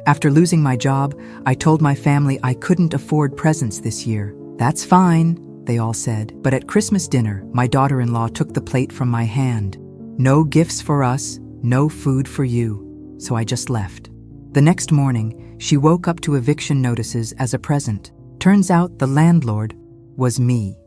After losing my job, I told my family I couldn't afford presents this year. That's fine, they all said. But at Christmas dinner, my daughter-in-law took the plate from my hand. No gifts for us, no food for you. So I just left. The next morning, she woke up to eviction notices as a present. Turns out the landlord was me.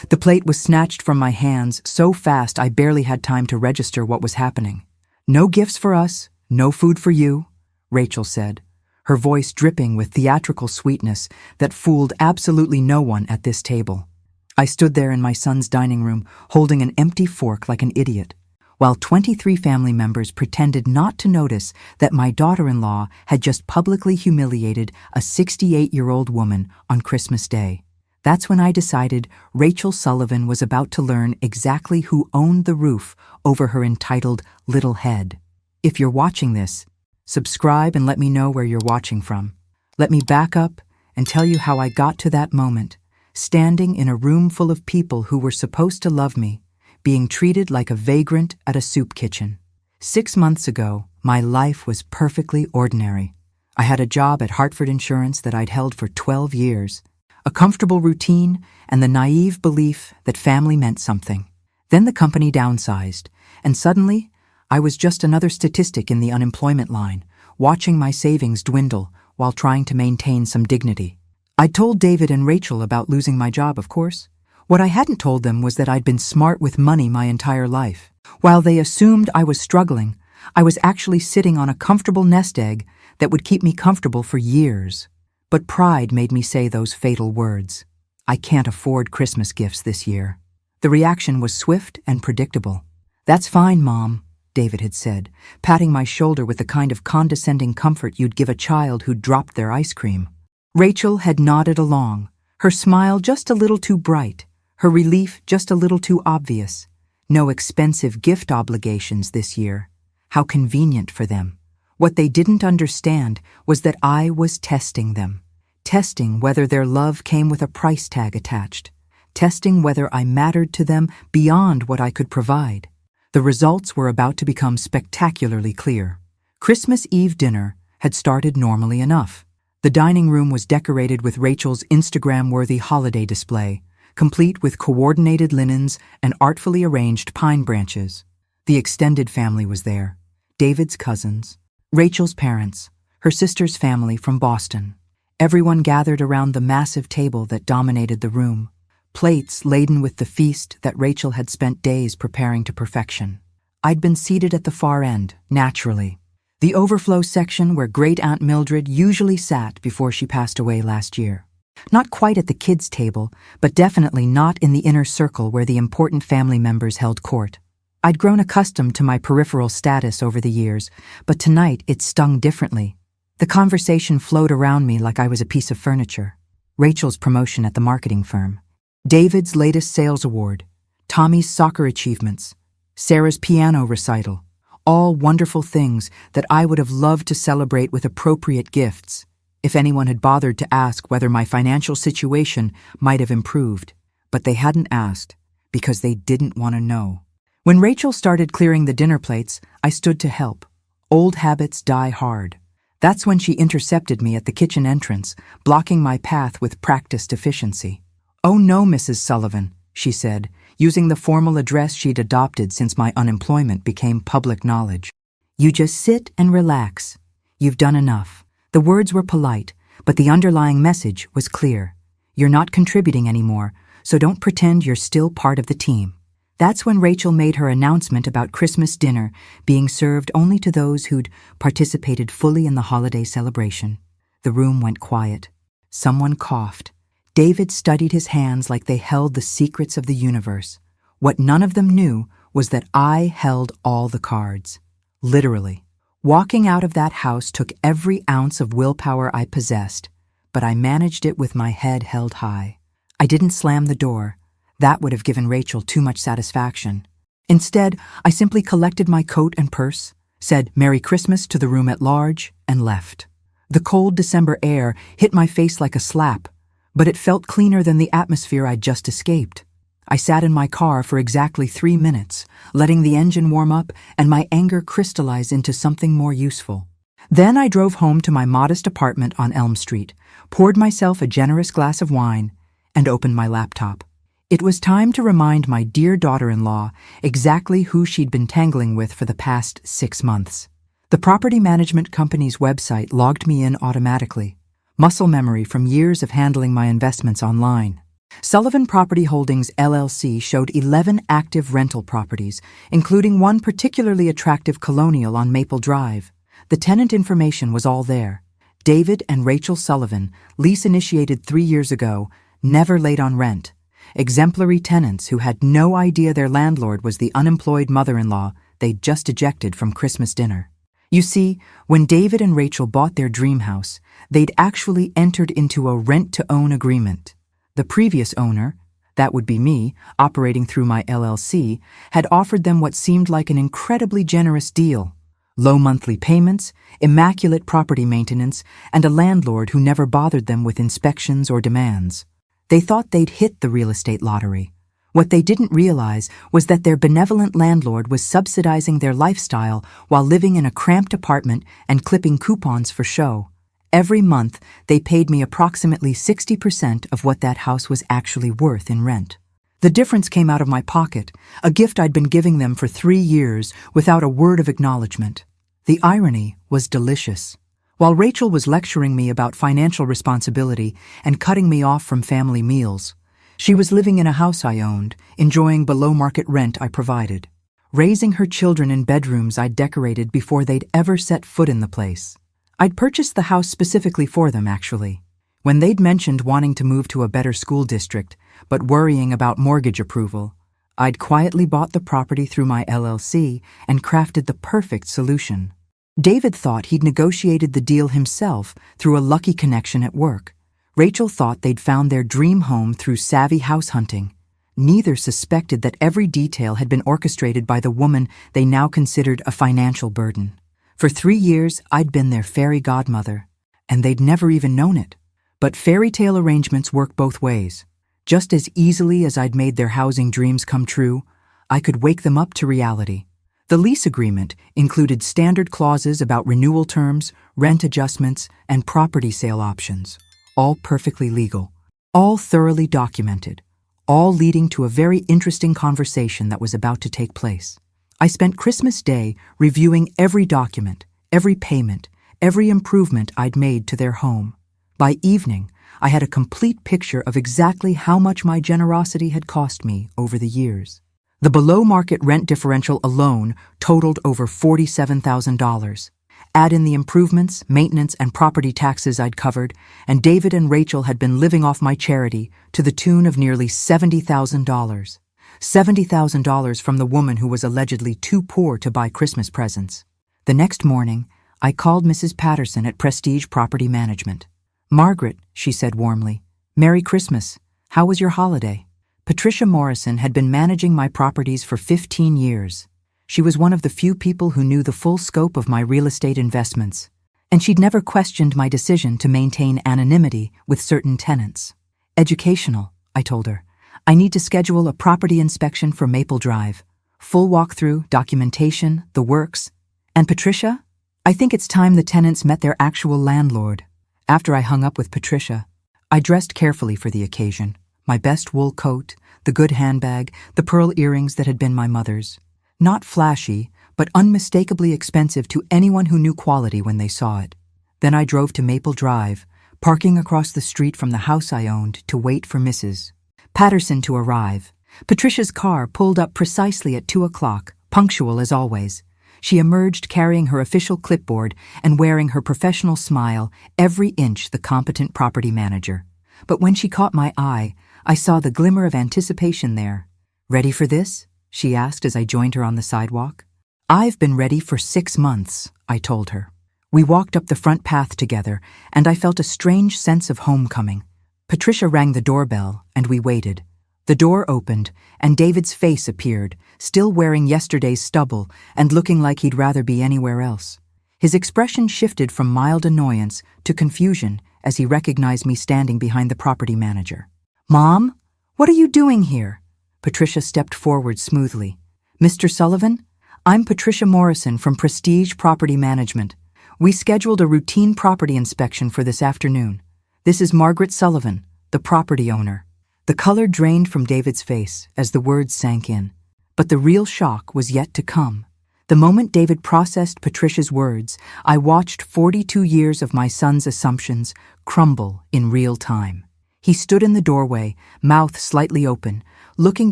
The plate was snatched from my hands so fast I barely had time to register what was happening. No gifts for us, no food for you, Rachel said, her voice dripping with theatrical sweetness that fooled absolutely no one at this table. I stood there in my son's dining room, holding an empty fork like an idiot, while 23 family members pretended not to notice that my daughter-in-law had just publicly humiliated a 68-year-old woman on Christmas Day. That's when I decided Rachel Sullivan was about to learn exactly who owned the roof over her entitled little head. If you're watching this, subscribe and let me know where you're watching from. Let me back up and tell you how I got to that moment, standing in a room full of people who were supposed to love me, being treated like a vagrant at a soup kitchen. 6 months ago, my life was perfectly ordinary. I had a job at Hartford Insurance that I'd held for 12 years, a comfortable routine, and the naive belief that family meant something. Then the company downsized, and suddenly, I was just another statistic in the unemployment line, watching my savings dwindle while trying to maintain some dignity. I'd told David and Rachel about losing my job, of course. What I hadn't told them was that I'd been smart with money my entire life. While they assumed I was struggling, I was actually sitting on a comfortable nest egg that would keep me comfortable for years. But pride made me say those fatal words. I can't afford Christmas gifts this year. The reaction was swift and predictable. That's fine, Mom, David had said, patting my shoulder with the kind of condescending comfort you'd give a child who'd dropped their ice cream. Rachel had nodded along, her smile just a little too bright, her relief just a little too obvious. No expensive gift obligations this year. How convenient for them. What they didn't understand was that I was testing them, testing whether their love came with a price tag attached, testing whether I mattered to them beyond what I could provide. The results were about to become spectacularly clear. Christmas Eve dinner had started normally enough. The dining room was decorated with Rachel's Instagram-worthy holiday display, complete with coordinated linens and artfully arranged pine branches. The extended family was there, David's cousins, Rachel's parents, her sister's family from Boston. Everyone gathered around the massive table that dominated the room, plates laden with the feast that Rachel had spent days preparing to perfection. I'd been seated at the far end, naturally, the overflow section where Great-Aunt Mildred usually sat before she passed away last year. Not quite at the kids' table, but definitely not in the inner circle where the important family members held court. I'd grown accustomed to my peripheral status over the years, but tonight it stung differently. The conversation flowed around me like I was a piece of furniture. Rachel's promotion at the marketing firm, David's latest sales award, Tommy's soccer achievements, Sarah's piano recital, all wonderful things that I would have loved to celebrate with appropriate gifts, if anyone had bothered to ask whether my financial situation might have improved. But they hadn't asked, because they didn't want to know. When Rachel started clearing the dinner plates, I stood to help. Old habits die hard. That's when she intercepted me at the kitchen entrance, blocking my path with practiced efficiency. "Oh no, Mrs. Sullivan," she said, using the formal address she'd adopted since my unemployment became public knowledge. "You just sit and relax. You've done enough." The words were polite, but the underlying message was clear. You're not contributing anymore, so don't pretend you're still part of the team. That's when Rachel made her announcement about Christmas dinner being served only to those who'd participated fully in the holiday celebration. The room went quiet. Someone coughed. David studied his hands like they held the secrets of the universe. What none of them knew was that I held all the cards. Literally. Walking out of that house took every ounce of willpower I possessed, but I managed it with my head held high. I didn't slam the door. That would have given Rachel too much satisfaction. Instead, I simply collected my coat and purse, said Merry Christmas to the room at large, and left. The cold December air hit my face like a slap, but it felt cleaner than the atmosphere I'd just escaped. I sat in my car for exactly 3 minutes, letting the engine warm up and my anger crystallize into something more useful. Then I drove home to my modest apartment on Elm Street, poured myself a generous glass of wine, and opened my laptop. It was time to remind my dear daughter-in-law exactly who she'd been tangling with for the past 6 months. The property management company's website logged me in automatically. Muscle memory from years of handling my investments online. Sullivan Property Holdings LLC showed 11 active rental properties, including one particularly attractive colonial on Maple Drive. The tenant information was all there. David and Rachel Sullivan, lease initiated 3 years ago, never late on rent. Exemplary tenants who had no idea their landlord was the unemployed mother-in-law they'd just ejected from Christmas dinner. You see, when David and Rachel bought their dream house, they'd actually entered into a rent-to-own agreement. The previous owner, that would be me, operating through my LLC, had offered them what seemed like an incredibly generous deal. Low monthly payments, immaculate property maintenance, and a landlord who never bothered them with inspections or demands. They thought they'd hit the real estate lottery. What they didn't realize was that their benevolent landlord was subsidizing their lifestyle while living in a cramped apartment and clipping coupons for show. Every month, they paid me approximately 60% of what that house was actually worth in rent. The difference came out of my pocket, a gift I'd been giving them for 3 years without a word of acknowledgement. The irony was delicious. While Rachel was lecturing me about financial responsibility and cutting me off from family meals, she was living in a house I owned, enjoying below-market rent I provided, raising her children in bedrooms I'd decorated before they'd ever set foot in the place. I'd purchased the house specifically for them, actually. When they'd mentioned wanting to move to a better school district, but worrying about mortgage approval, I'd quietly bought the property through my LLC and crafted the perfect solution. David thought he'd negotiated the deal himself through a lucky connection at work. Rachel thought they'd found their dream home through savvy house hunting. Neither suspected that every detail had been orchestrated by the woman they now considered a financial burden. For 3 years, I'd been their fairy godmother, and they'd never even known it. But fairy tale arrangements work both ways. Just as easily as I'd made their housing dreams come true, I could wake them up to reality. The lease agreement included standard clauses about renewal terms, rent adjustments, and property sale options, all perfectly legal, all thoroughly documented, all leading to a very interesting conversation that was about to take place. I spent Christmas Day reviewing every document, every payment, every improvement I'd made to their home. By evening, I had a complete picture of exactly how much my generosity had cost me over the years. The below-market rent differential alone totaled over $47,000. Add in the improvements, maintenance, and property taxes I'd covered, and David and Rachel had been living off my charity to the tune of nearly $70,000. $70,000 from the woman who was allegedly too poor to buy Christmas presents. The next morning, I called Mrs. Patterson at Prestige Property Management. "Margaret," she said warmly, "Merry Christmas. How was your holiday?" Patricia Morrison had been managing my properties for 15 years. She was one of the few people who knew the full scope of my real estate investments, and she'd never questioned my decision to maintain anonymity with certain tenants. "Educational," I told her. "I need to schedule a property inspection for Maple Drive. Full walkthrough, documentation, the works. And Patricia? I think it's time the tenants met their actual landlord." After I hung up with Patricia, I dressed carefully for the occasion. My best wool coat, the good handbag, the pearl earrings that had been my mother's. Not flashy, but unmistakably expensive to anyone who knew quality when they saw it. Then I drove to Maple Drive, parking across the street from the house I owned to wait for Mrs. Patterson to arrive. Patricia's car pulled up precisely at 2 o'clock, punctual as always. She emerged carrying her official clipboard and wearing her professional smile, every inch the competent property manager. But when she caught my eye, I saw the glimmer of anticipation there. "Ready for this?" she asked as I joined her on the sidewalk. "I've been ready for 6 months," I told her. We walked up the front path together, and I felt a strange sense of homecoming. Patricia rang the doorbell, and we waited. The door opened, and David's face appeared, still wearing yesterday's stubble and looking like he'd rather be anywhere else. His expression shifted from mild annoyance to confusion as he recognized me standing behind the property manager. "Mom, what are you doing here?" Patricia stepped forward smoothly. "Mr. Sullivan, I'm Patricia Morrison from Prestige Property Management. We scheduled a routine property inspection for this afternoon. This is Margaret Sullivan, the property owner. The color drained from David's face as the words sank in. But the real shock was yet to come. The moment David processed Patricia's words, I watched 42 years of my son's assumptions crumble in real time. He stood in the doorway, mouth slightly open, looking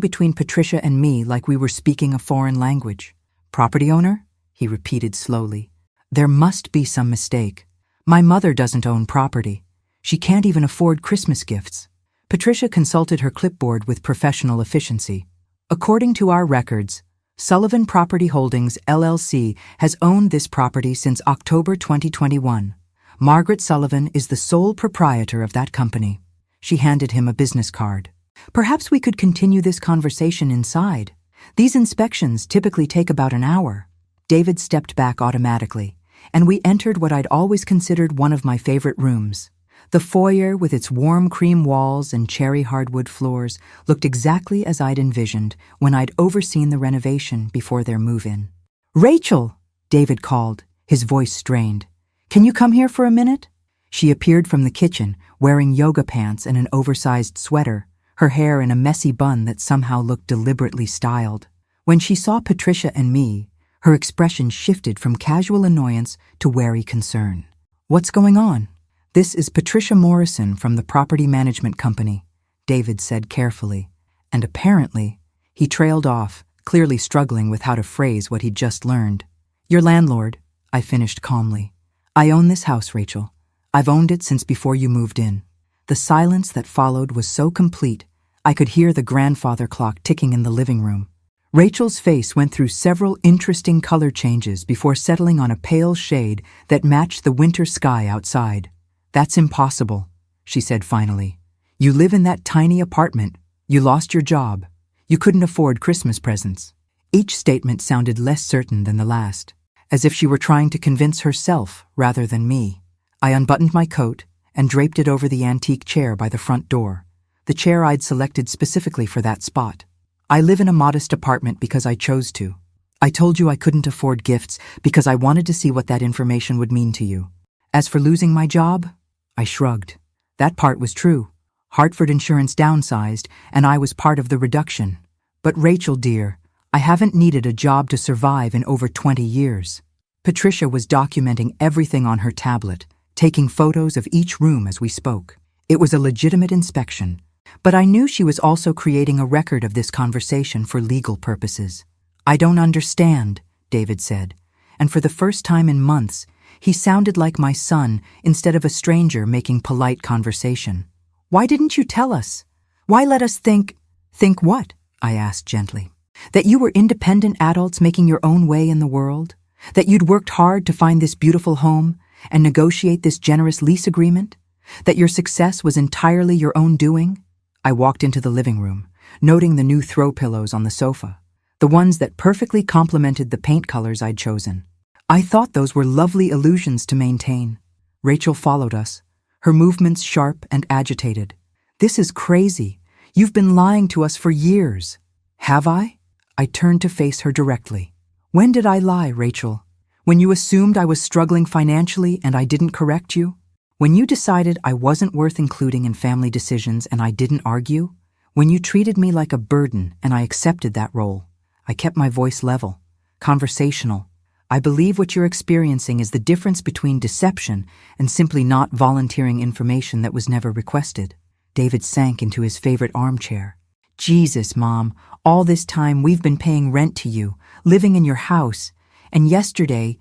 between Patricia and me like we were speaking a foreign language. "Property owner?" he repeated slowly. "There must be some mistake. My mother doesn't own property. She can't even afford Christmas gifts." Patricia consulted her clipboard with professional efficiency. "According to our records, Sullivan Property Holdings, LLC, has owned this property since October 2021. Margaret Sullivan is the sole proprietor of that company." She handed him a business card. "Perhaps we could continue this conversation inside. These inspections typically take about an hour." David stepped back automatically, and we entered what I'd always considered one of my favorite rooms. The foyer, with its warm cream walls and cherry hardwood floors, looked exactly as I'd envisioned when I'd overseen the renovation before their move-in. "Rachel!" David called, his voice strained. "Can you come here for a minute?" She appeared from the kitchen, wearing yoga pants and an oversized sweater, her hair in a messy bun that somehow looked deliberately styled. When she saw Patricia and me, her expression shifted from casual annoyance to wary concern. "What's going on?" "This is Patricia Morrison from the property management company," David said carefully. And apparently, he trailed off, clearly struggling with how to phrase what he'd just learned. "Your landlord," I finished calmly. "I own this house, Rachel. I've owned it since before you moved in." The silence that followed was so complete, I could hear the grandfather clock ticking in the living room. Rachel's face went through several interesting color changes before settling on a pale shade that matched the winter sky outside. "That's impossible," she said finally. "You live in that tiny apartment. You lost your job. You couldn't afford Christmas presents." Each statement sounded less certain than the last, as if she were trying to convince herself rather than me. I unbuttoned my coat and draped it over the antique chair by the front door, the chair I'd selected specifically for that spot. "I live in a modest apartment because I chose to. I told you I couldn't afford gifts because I wanted to see what that information would mean to you. As for losing my job," I shrugged. "That part was true. Hartford Insurance downsized, and I was part of the reduction. But Rachel, dear, I haven't needed a job to survive in over 20 years. Patricia was documenting everything on her tablet, taking photos of each room as we spoke. It was a legitimate inspection, but I knew she was also creating a record of this conversation for legal purposes. "I don't understand," David said, and for the first time in months, he sounded like my son instead of a stranger making polite conversation. "Why didn't you tell us? Why let us think—" "Think what?" I asked gently. "That you were independent adults making your own way in the world? That you'd worked hard to find this beautiful home and negotiate this generous lease agreement? That your success was entirely your own doing?" I walked into the living room, noting the new throw pillows on the sofa, the ones that perfectly complemented the paint colors I'd chosen. I thought those were lovely illusions to maintain. Rachel followed us, her movements sharp and agitated. "This is crazy. You've been lying to us for years." "Have I?" I turned to face her directly. "When did I lie, Rachel? When you assumed I was struggling financially and I didn't correct you? When you decided I wasn't worth including in family decisions and I didn't argue? When you treated me like a burden and I accepted that role? I kept my voice level, conversational. I believe what you're experiencing is the difference between deception and simply not volunteering information that was never requested." David sank into his favorite armchair. "Jesus, Mom, all this time we've been paying rent to you, living in your house, and yesterday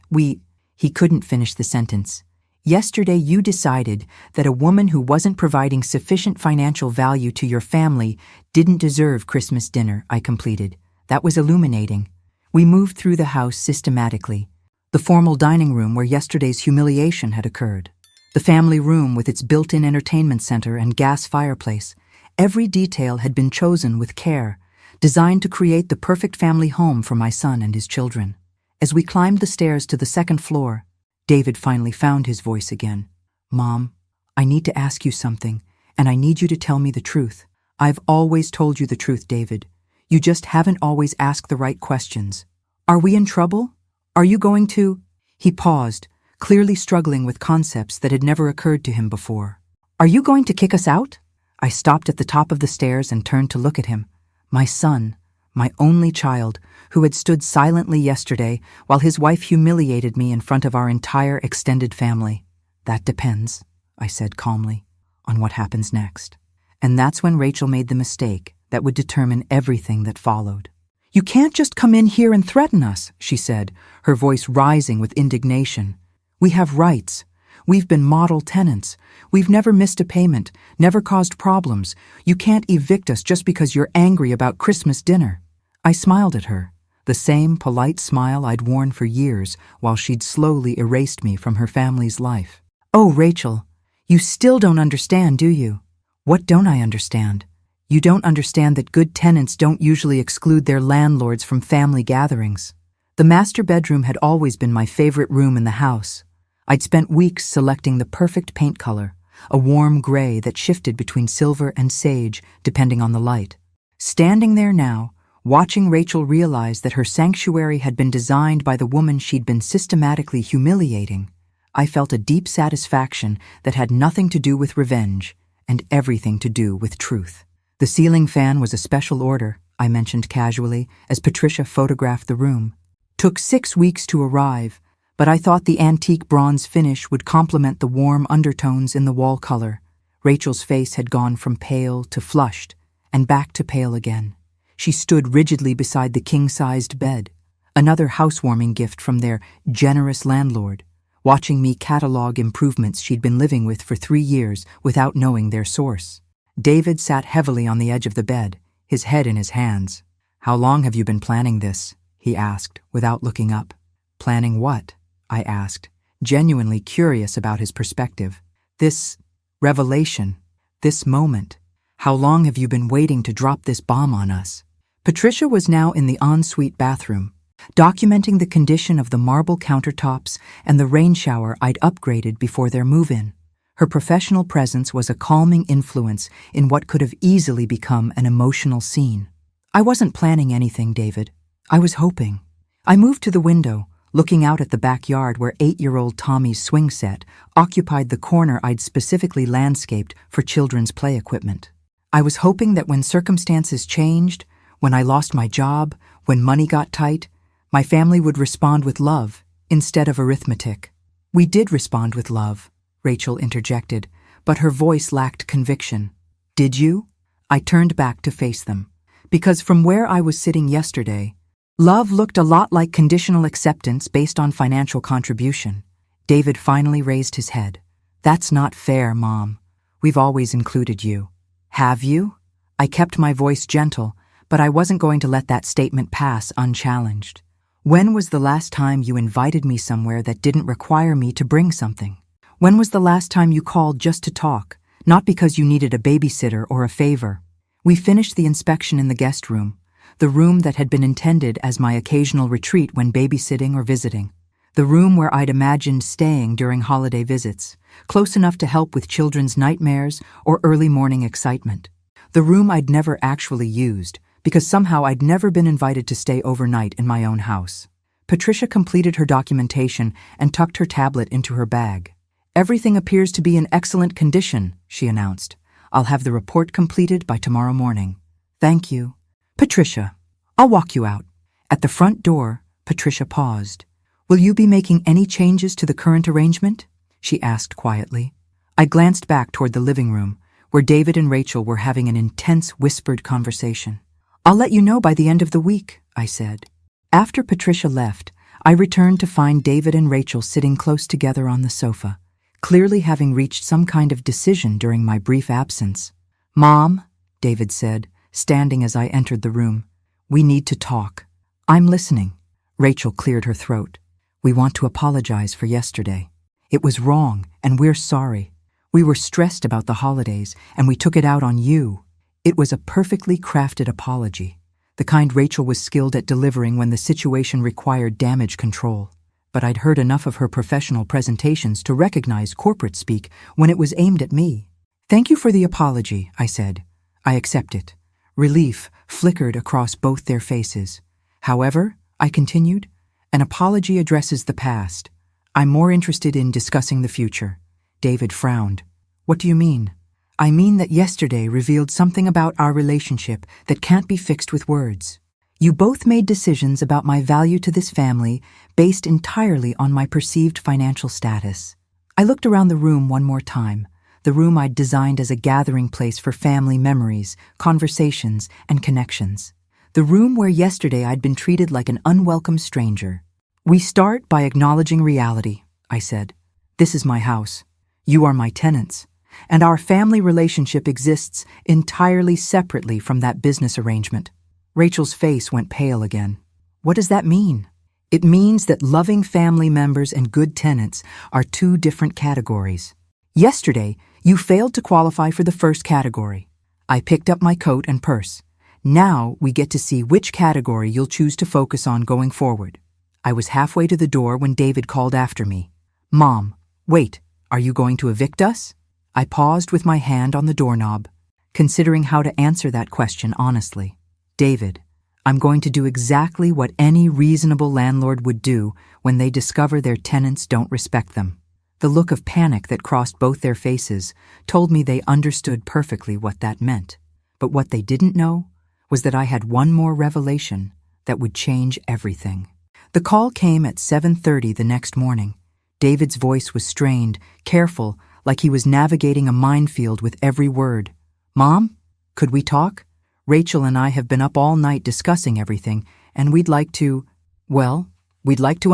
He couldn't finish the sentence. "Yesterday you decided that a woman who wasn't providing sufficient financial value to your family didn't deserve Christmas dinner," I completed. That was illuminating. We moved through the house systematically. The formal dining room where yesterday's humiliation had occurred. The family room with its built-in entertainment center and gas fireplace. Every detail had been chosen with care, designed to create the perfect family home for my son and his children. As we climbed the stairs to the second floor, David finally found his voice again. "Mom, I need to ask you something, and I need you to tell me the truth. I've always told you the truth, David. You just haven't always asked the right questions. Are we in trouble? Are you going to—" He paused, clearly struggling with concepts that had never occurred to him before. "Are you going to kick us out?" I stopped at the top of the stairs and turned to look at him. My son, my only child, who had stood silently yesterday while his wife humiliated me in front of our entire extended family. "That depends," I said calmly, "on what happens next." And that's when Rachel made the mistake that would determine everything that followed. "You can't just come in here and threaten us," she said, her voice rising with indignation. "We have rights. We've been model tenants. We've never missed a payment, never caused problems. You can't evict us just because you're angry about Christmas dinner." I smiled at her, the same polite smile I'd worn for years while she'd slowly erased me from her family's life. "Oh, Rachel, you still don't understand, do you?" "What don't I understand?" "You don't understand that good tenants don't usually exclude their landlords from family gatherings." The master bedroom had always been my favorite room in the house. I'd spent weeks selecting the perfect paint color, a warm gray that shifted between silver and sage depending on the light. Standing there now, watching Rachel realize that her sanctuary had been designed by the woman she'd been systematically humiliating, I felt a deep satisfaction that had nothing to do with revenge and everything to do with truth. "The ceiling fan was a special order," I mentioned casually as Patricia photographed the room. "Took 6 weeks to arrive, but I thought the antique bronze finish would complement the warm undertones in the wall color." Rachel's face had gone from pale to flushed and back to pale again. She stood rigidly beside the king-sized bed, another housewarming gift from their generous landlord, watching me catalog improvements she'd been living with for 3 years without knowing their source. David sat heavily on the edge of the bed, his head in his hands. "How long have you been planning this?" he asked, without looking up. "Planning what?" I asked, genuinely curious about his perspective. "This revelation, this moment. How long have you been waiting to drop this bomb on us?" Patricia was now in the ensuite bathroom, documenting the condition of the marble countertops and the rain shower I'd upgraded before their move-in. Her professional presence was a calming influence in what could have easily become an emotional scene. "I wasn't planning anything, David. I was hoping." I moved to the window, looking out at the backyard where 8-year-old Tommy's swing set occupied the corner I'd specifically landscaped for children's play equipment. I was hoping that when circumstances changed, when I lost my job, when money got tight, my family would respond with love instead of arithmetic. "We did respond with love," Rachel interjected, but her voice lacked conviction. "Did you?" I turned back to face them, because from where I was sitting yesterday, love looked a lot like conditional acceptance based on financial contribution. David finally raised his head. "That's not fair, Mom. We've always included you." "Have you?" I kept my voice gentle, but I wasn't going to let that statement pass unchallenged. "When was the last time you invited me somewhere that didn't require me to bring something? When was the last time you called just to talk, not because you needed a babysitter or a favor?" We finished the inspection in the guest room, the room that had been intended as my occasional retreat when babysitting or visiting, the room where I'd imagined staying during holiday visits, close enough to help with children's nightmares or early morning excitement, the room I'd never actually used, because somehow I'd never been invited to stay overnight in my own house. Patricia completed her documentation and tucked her tablet into her bag. "Everything appears to be in excellent condition," she announced. "I'll have the report completed by tomorrow morning." "Thank you." "Patricia, I'll walk you out." At the front door, Patricia paused. "Will you be making any changes to the current arrangement?" she asked quietly. I glanced back toward the living room, where David and Rachel were having an intense whispered conversation. "I'll let you know by the end of the week," I said. After Patricia left, I returned to find David and Rachel sitting close together on the sofa, clearly having reached some kind of decision during my brief absence. "Mom," David said, standing as I entered the room, "we need to talk." "I'm listening." Rachel cleared her throat. "We want to apologize for yesterday. It was wrong, and we're sorry. We were stressed about the holidays, and we took it out on you." It was a perfectly crafted apology, the kind Rachel was skilled at delivering when the situation required damage control. But I'd heard enough of her professional presentations to recognize corporate speak when it was aimed at me. "Thank you for the apology," I said. "I accept it." Relief flickered across both their faces. "However," I continued, "an apology addresses the past. I'm more interested in discussing the future. David frowned. What do you mean? I mean that yesterday revealed something about our relationship that can't be fixed with words. You both made decisions about my value to this family based entirely on my perceived financial status. I looked around the room one more time, the room I'd designed as a gathering place for family memories, conversations, and connections. The room where yesterday I'd been treated like an unwelcome stranger. We start by acknowledging reality, I said. This is my house. You are my tenants. And our family relationship exists entirely separately from that business arrangement. Rachel's face went pale again. What does that mean? It means that loving family members and good tenants are two different categories. Yesterday, you failed to qualify for the first category. I picked up my coat and purse. Now we get to see which category you'll choose to focus on going forward. I was halfway to the door when David called after me. Mom, wait, are you going to evict us? I paused with my hand on the doorknob, considering how to answer that question honestly. David, I'm going to do exactly what any reasonable landlord would do when they discover their tenants don't respect them. The look of panic that crossed both their faces told me they understood perfectly what that meant. But what they didn't know was that I had one more revelation that would change everything. The call came at 7:30 the next morning. David's voice was strained, careful, like he was navigating a minefield with every word. Mom, could we talk? Rachel and I have been up all night discussing everything, and we'd like to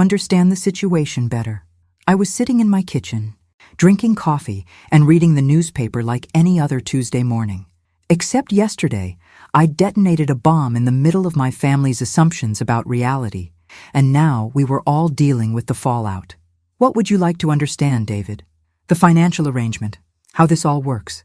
understand the situation better. I was sitting in my kitchen, drinking coffee and reading the newspaper like any other Tuesday morning. Except yesterday, I detonated a bomb in the middle of my family's assumptions about reality, and now we were all dealing with the fallout. What would you like to understand, David? The financial arrangement, how this all works.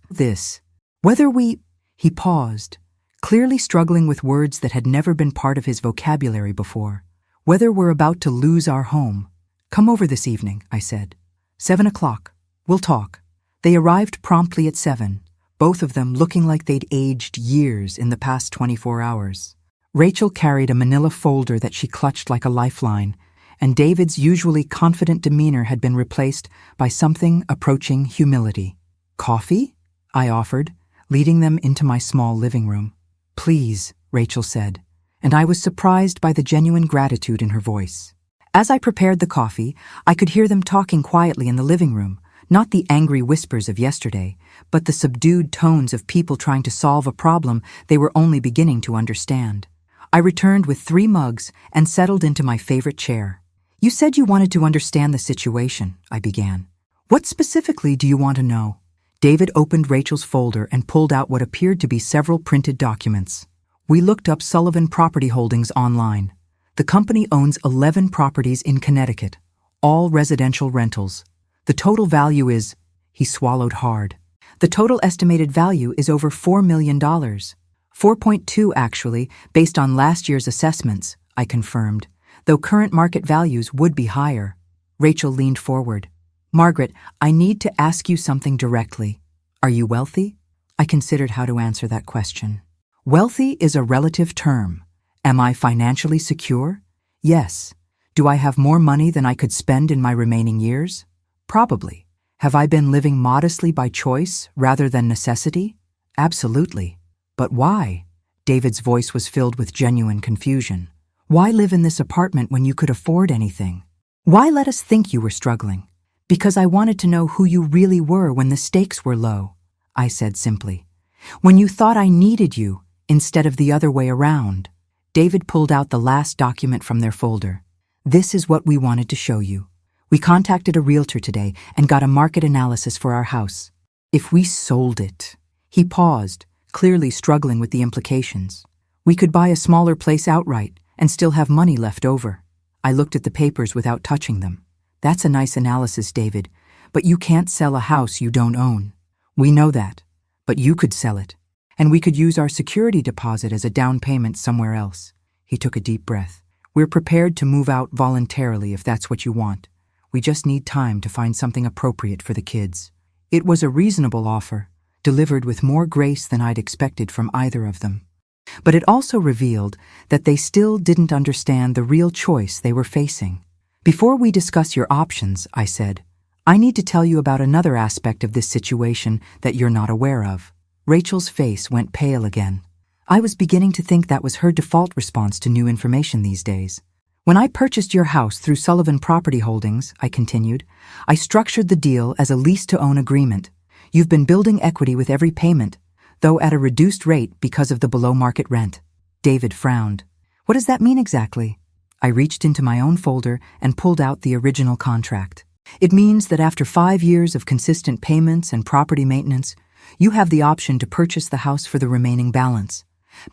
He paused, clearly struggling with words that had never been part of his vocabulary before. Whether we're about to lose our home. Come over this evening, I said. 7 o'clock. We'll talk. They arrived promptly at 7, both of them looking like they'd aged years in the past 24 hours. Rachel carried a manila folder that she clutched like a lifeline, and David's usually confident demeanor had been replaced by something approaching humility. Coffee? I offered, leading them into my small living room. Please, Rachel said, and I was surprised by the genuine gratitude in her voice. As I prepared the coffee, I could hear them talking quietly in the living room, not the angry whispers of yesterday, but the subdued tones of people trying to solve a problem they were only beginning to understand. I returned with 3 mugs and settled into my favorite chair. You said you wanted to understand the situation, I began. What specifically do you want to know? David opened Rachel's folder and pulled out what appeared to be several printed documents. We looked up Sullivan Property Holdings online. The company owns 11 properties in Connecticut, all residential rentals. The total value is, he swallowed hard. The total estimated value is over $4 million. 4.2 actually, based on last year's assessments, I confirmed, though current market values would be higher. Rachel leaned forward. Margaret, I need to ask you something directly. Are you wealthy? I considered how to answer that question. Wealthy is a relative term. Am I financially secure? Yes. Do I have more money than I could spend in my remaining years? Probably. Have I been living modestly by choice rather than necessity? Absolutely. But why? David's voice was filled with genuine confusion. Why live in this apartment when you could afford anything? Why let us think you were struggling? Because I wanted to know who you really were when the stakes were low, I said simply. When you thought I needed you instead of the other way around. David pulled out the last document from their folder. This is what we wanted to show you. We contacted a realtor today and got a market analysis for our house. If we sold it, he paused, clearly struggling with the implications. We could buy a smaller place outright and still have money left over. I looked at the papers without touching them. That's a nice analysis, David, but you can't sell a house you don't own. We know that, but you could sell it, and we could use our security deposit as a down payment somewhere else. He took a deep breath. We're prepared to move out voluntarily if that's what you want. We just need time to find something appropriate for the kids. It was a reasonable offer, delivered with more grace than I'd expected from either of them. But it also revealed that they still didn't understand the real choice they were facing. Before we discuss your options, I said, I need to tell you about another aspect of this situation that you're not aware of. Rachel's face went pale again. I was beginning to think that was her default response to new information these days. When I purchased your house through Sullivan Property Holdings, I continued, I structured the deal as a lease-to-own agreement. You've been building equity with every payment, though at a reduced rate because of the below-market rent. David frowned. What does that mean exactly? I reached into my own folder and pulled out the original contract. It means that after 5 years of consistent payments and property maintenance, you have the option to purchase the house for the remaining balance.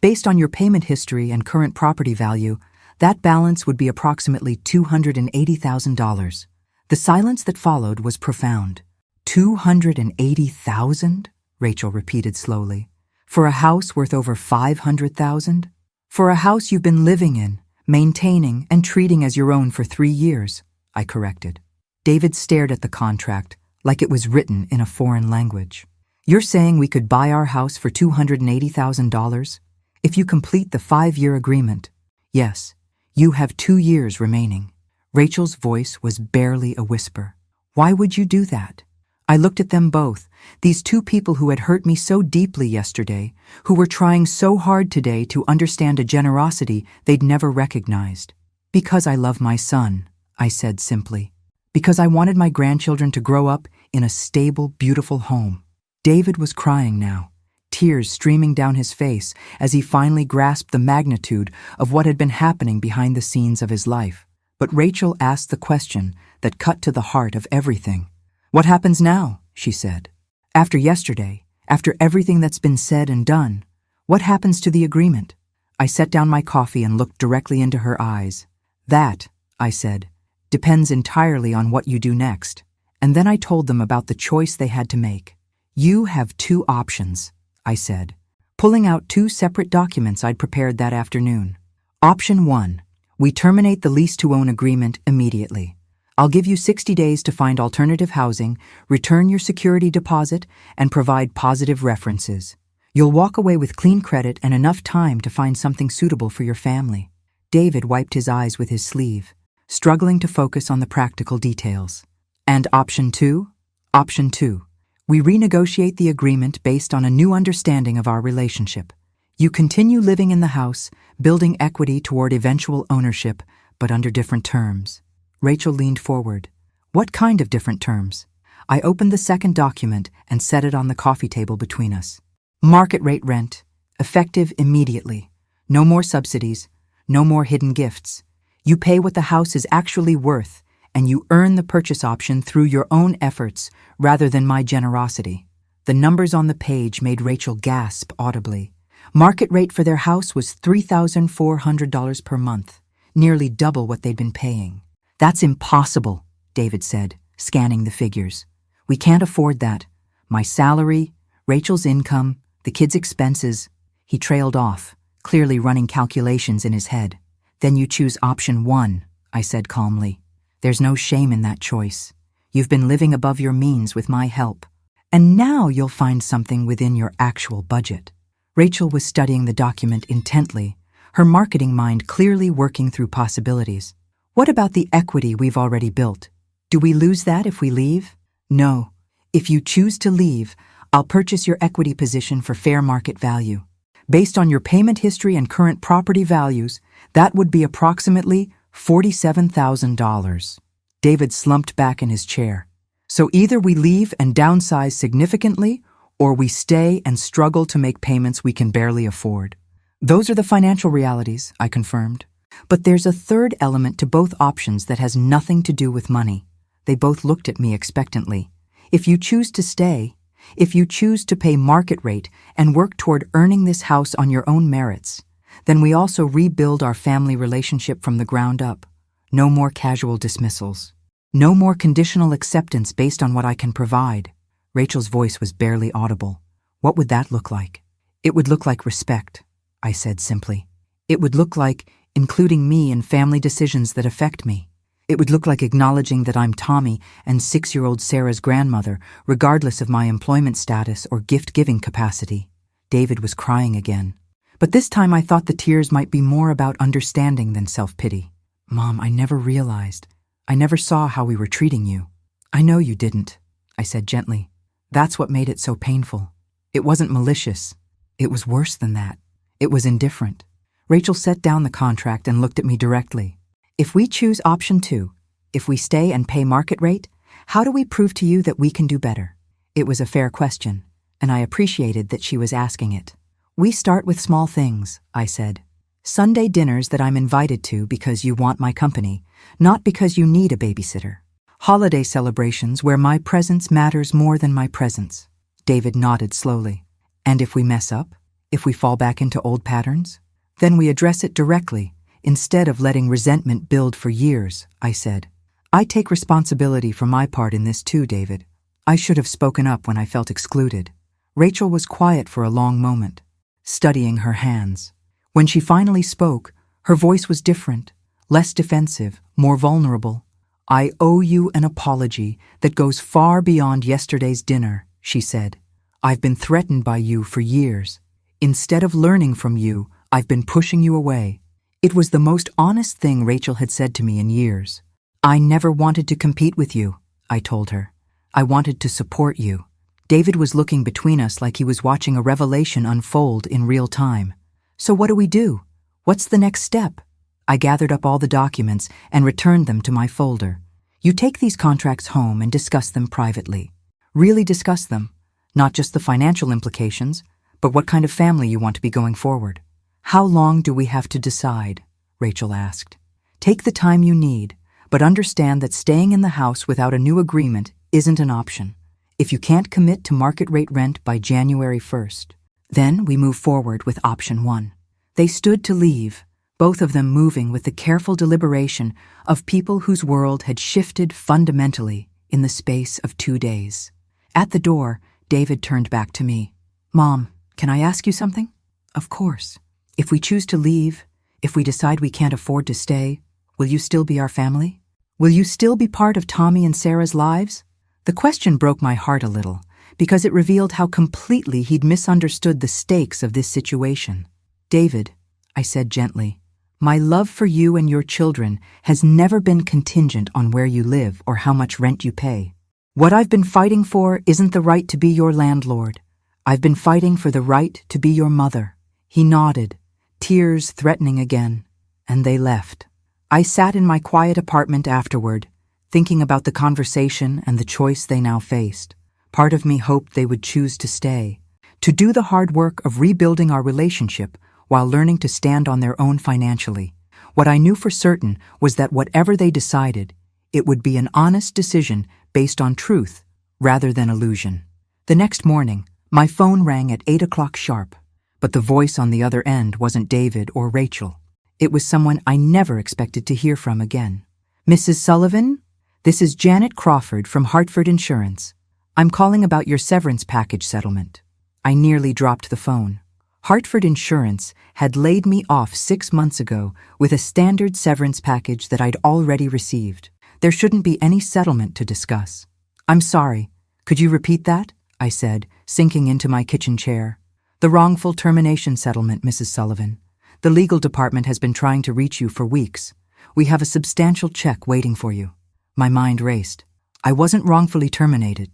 Based on your payment history and current property value, that balance would be approximately $280,000. The silence that followed was profound. $280,000? Rachel repeated slowly. For a house worth over $500,000? For a house you've been living in, maintaining, and treating as your own for 3 years, I corrected. David stared at the contract like it was written in a foreign language. You're saying we could buy our house for $280,000? If you complete the 5-year agreement? Yes. You have 2 years remaining. Rachel's voice was barely a whisper. Why would you do that? I looked at them both, these two people who had hurt me so deeply yesterday, who were trying so hard today to understand a generosity they'd never recognized. Because I love my son, I said simply. Because I wanted my grandchildren to grow up in a stable, beautiful home. David was crying now, tears streaming down his face as he finally grasped the magnitude of what had been happening behind the scenes of his life. But Rachel asked the question that cut to the heart of everything. What happens now? She said. After yesterday, after everything that's been said and done, what happens to the agreement? I set down my coffee and looked directly into her eyes. That, I said, depends entirely on what you do next. And then I told them about the choice they had to make. You have 2 options, I said, pulling out 2 separate documents I'd prepared that afternoon. Option 1, we terminate the lease-to-own agreement immediately. I'll give you 60 days to find alternative housing, return your security deposit, and provide positive references. You'll walk away with clean credit and enough time to find something suitable for your family. David wiped his eyes with his sleeve, struggling to focus on the practical details. And option 2? Option 2. We renegotiate the agreement based on a new understanding of our relationship. You continue living in the house, building equity toward eventual ownership, but under different terms. Rachel leaned forward. What kind of different terms? I opened the second document and set it on the coffee table between us. Market rate rent, effective immediately. No more subsidies, no more hidden gifts. You pay what the house is actually worth, and you earn the purchase option through your own efforts rather than my generosity. The numbers on the page made Rachel gasp audibly. Market rate for their house was $3,400 per month, nearly double what they'd been paying. That's impossible, David said, scanning the figures. We can't afford that. My salary, Rachel's income, the kids' expenses. He trailed off, clearly running calculations in his head. Then you choose option 1, I said calmly. There's no shame in that choice. You've been living above your means with my help. And now you'll find something within your actual budget. Rachel was studying the document intently, her marketing mind clearly working through possibilities. What about the equity we've already built? Do we lose that if we leave? No. If you choose to leave, I'll purchase your equity position for fair market value. Based on your payment history and current property values, that would be approximately $47,000. David slumped back in his chair. So either we leave and downsize significantly, or we stay and struggle to make payments we can barely afford. Those are the financial realities, I confirmed. But there's a third element to both options that has nothing to do with money. They both looked at me expectantly. If you choose to stay, if you choose to pay market rate and work toward earning this house on your own merits, then we also rebuild our family relationship from the ground up. No more casual dismissals. No more conditional acceptance based on what I can provide. Rachel's voice was barely audible. What would that look like? It would look like respect, I said simply. It would look like including me in family decisions that affect me. It would look like acknowledging that I'm Tommy and 6-year-old Sarah's grandmother, regardless of my employment status or gift-giving capacity. David was crying again. But this time I thought the tears might be more about understanding than self-pity. Mom, I never realized. I never saw how we were treating you. I know you didn't, I said gently. That's what made it so painful. It wasn't malicious. It was worse than that. It was indifferent. Rachel set down the contract and looked at me directly. If we choose option 2, if we stay and pay market rate, how do we prove to you that we can do better? It was a fair question, and I appreciated that she was asking it. We start with small things, I said. Sunday dinners that I'm invited to because you want my company, not because you need a babysitter. Holiday celebrations where my presence matters more than my presence. David nodded slowly. And if we mess up? If we fall back into old patterns? Then we address it directly, instead of letting resentment build for years, I said. I take responsibility for my part in this too, David. I should have spoken up when I felt excluded. Rachel was quiet for a long moment, studying her hands. When she finally spoke, her voice was different, less defensive, more vulnerable. I owe you an apology that goes far beyond yesterday's dinner, she said. I've been threatened by you for years. Instead of learning from you, I've been pushing you away. It was the most honest thing Rachel had said to me in years. I never wanted to compete with you, I told her. I wanted to support you. David was looking between us like he was watching a revelation unfold in real time. So what do we do? What's the next step? I gathered up all the documents and returned them to my folder. You take these contracts home and discuss them privately. Really discuss them. Not just the financial implications, but what kind of family you want to be going forward. How long do we have to decide? Rachel asked. Take the time you need, but understand that staying in the house without a new agreement isn't an option. If you can't commit to market rate rent by January 1st, then we move forward with option 1. They stood to leave, both of them moving with the careful deliberation of people whose world had shifted fundamentally in the space of 2 days. At the door, David turned back to me. Mom, can I ask you something? Of course. If we choose to leave, if we decide we can't afford to stay, will you still be our family? Will you still be part of Tommy and Sarah's lives? The question broke my heart a little, because it revealed how completely he'd misunderstood the stakes of this situation. David, I said gently, my love for you and your children has never been contingent on where you live or how much rent you pay. What I've been fighting for isn't the right to be your landlord. I've been fighting for the right to be your mother. He nodded, tears threatening again, and they left. I sat in my quiet apartment afterward, thinking about the conversation and the choice they now faced. Part of me hoped they would choose to stay, to do the hard work of rebuilding our relationship while learning to stand on their own financially. What I knew for certain was that whatever they decided, it would be an honest decision based on truth rather than illusion. The next morning, my phone rang at 8 o'clock sharp, but the voice on the other end wasn't David or Rachel. It was someone I never expected to hear from again. Mrs. Sullivan? This is Janet Crawford from Hartford Insurance. I'm calling about your severance package settlement. I nearly dropped the phone. Hartford Insurance had laid me off 6 months ago with a standard severance package that I'd already received. There shouldn't be any settlement to discuss. I'm sorry. Could you repeat that? I said, sinking into my kitchen chair. The wrongful termination settlement, Mrs. Sullivan. The legal department has been trying to reach you for weeks. We have a substantial check waiting for you. My mind raced. I wasn't wrongfully terminated.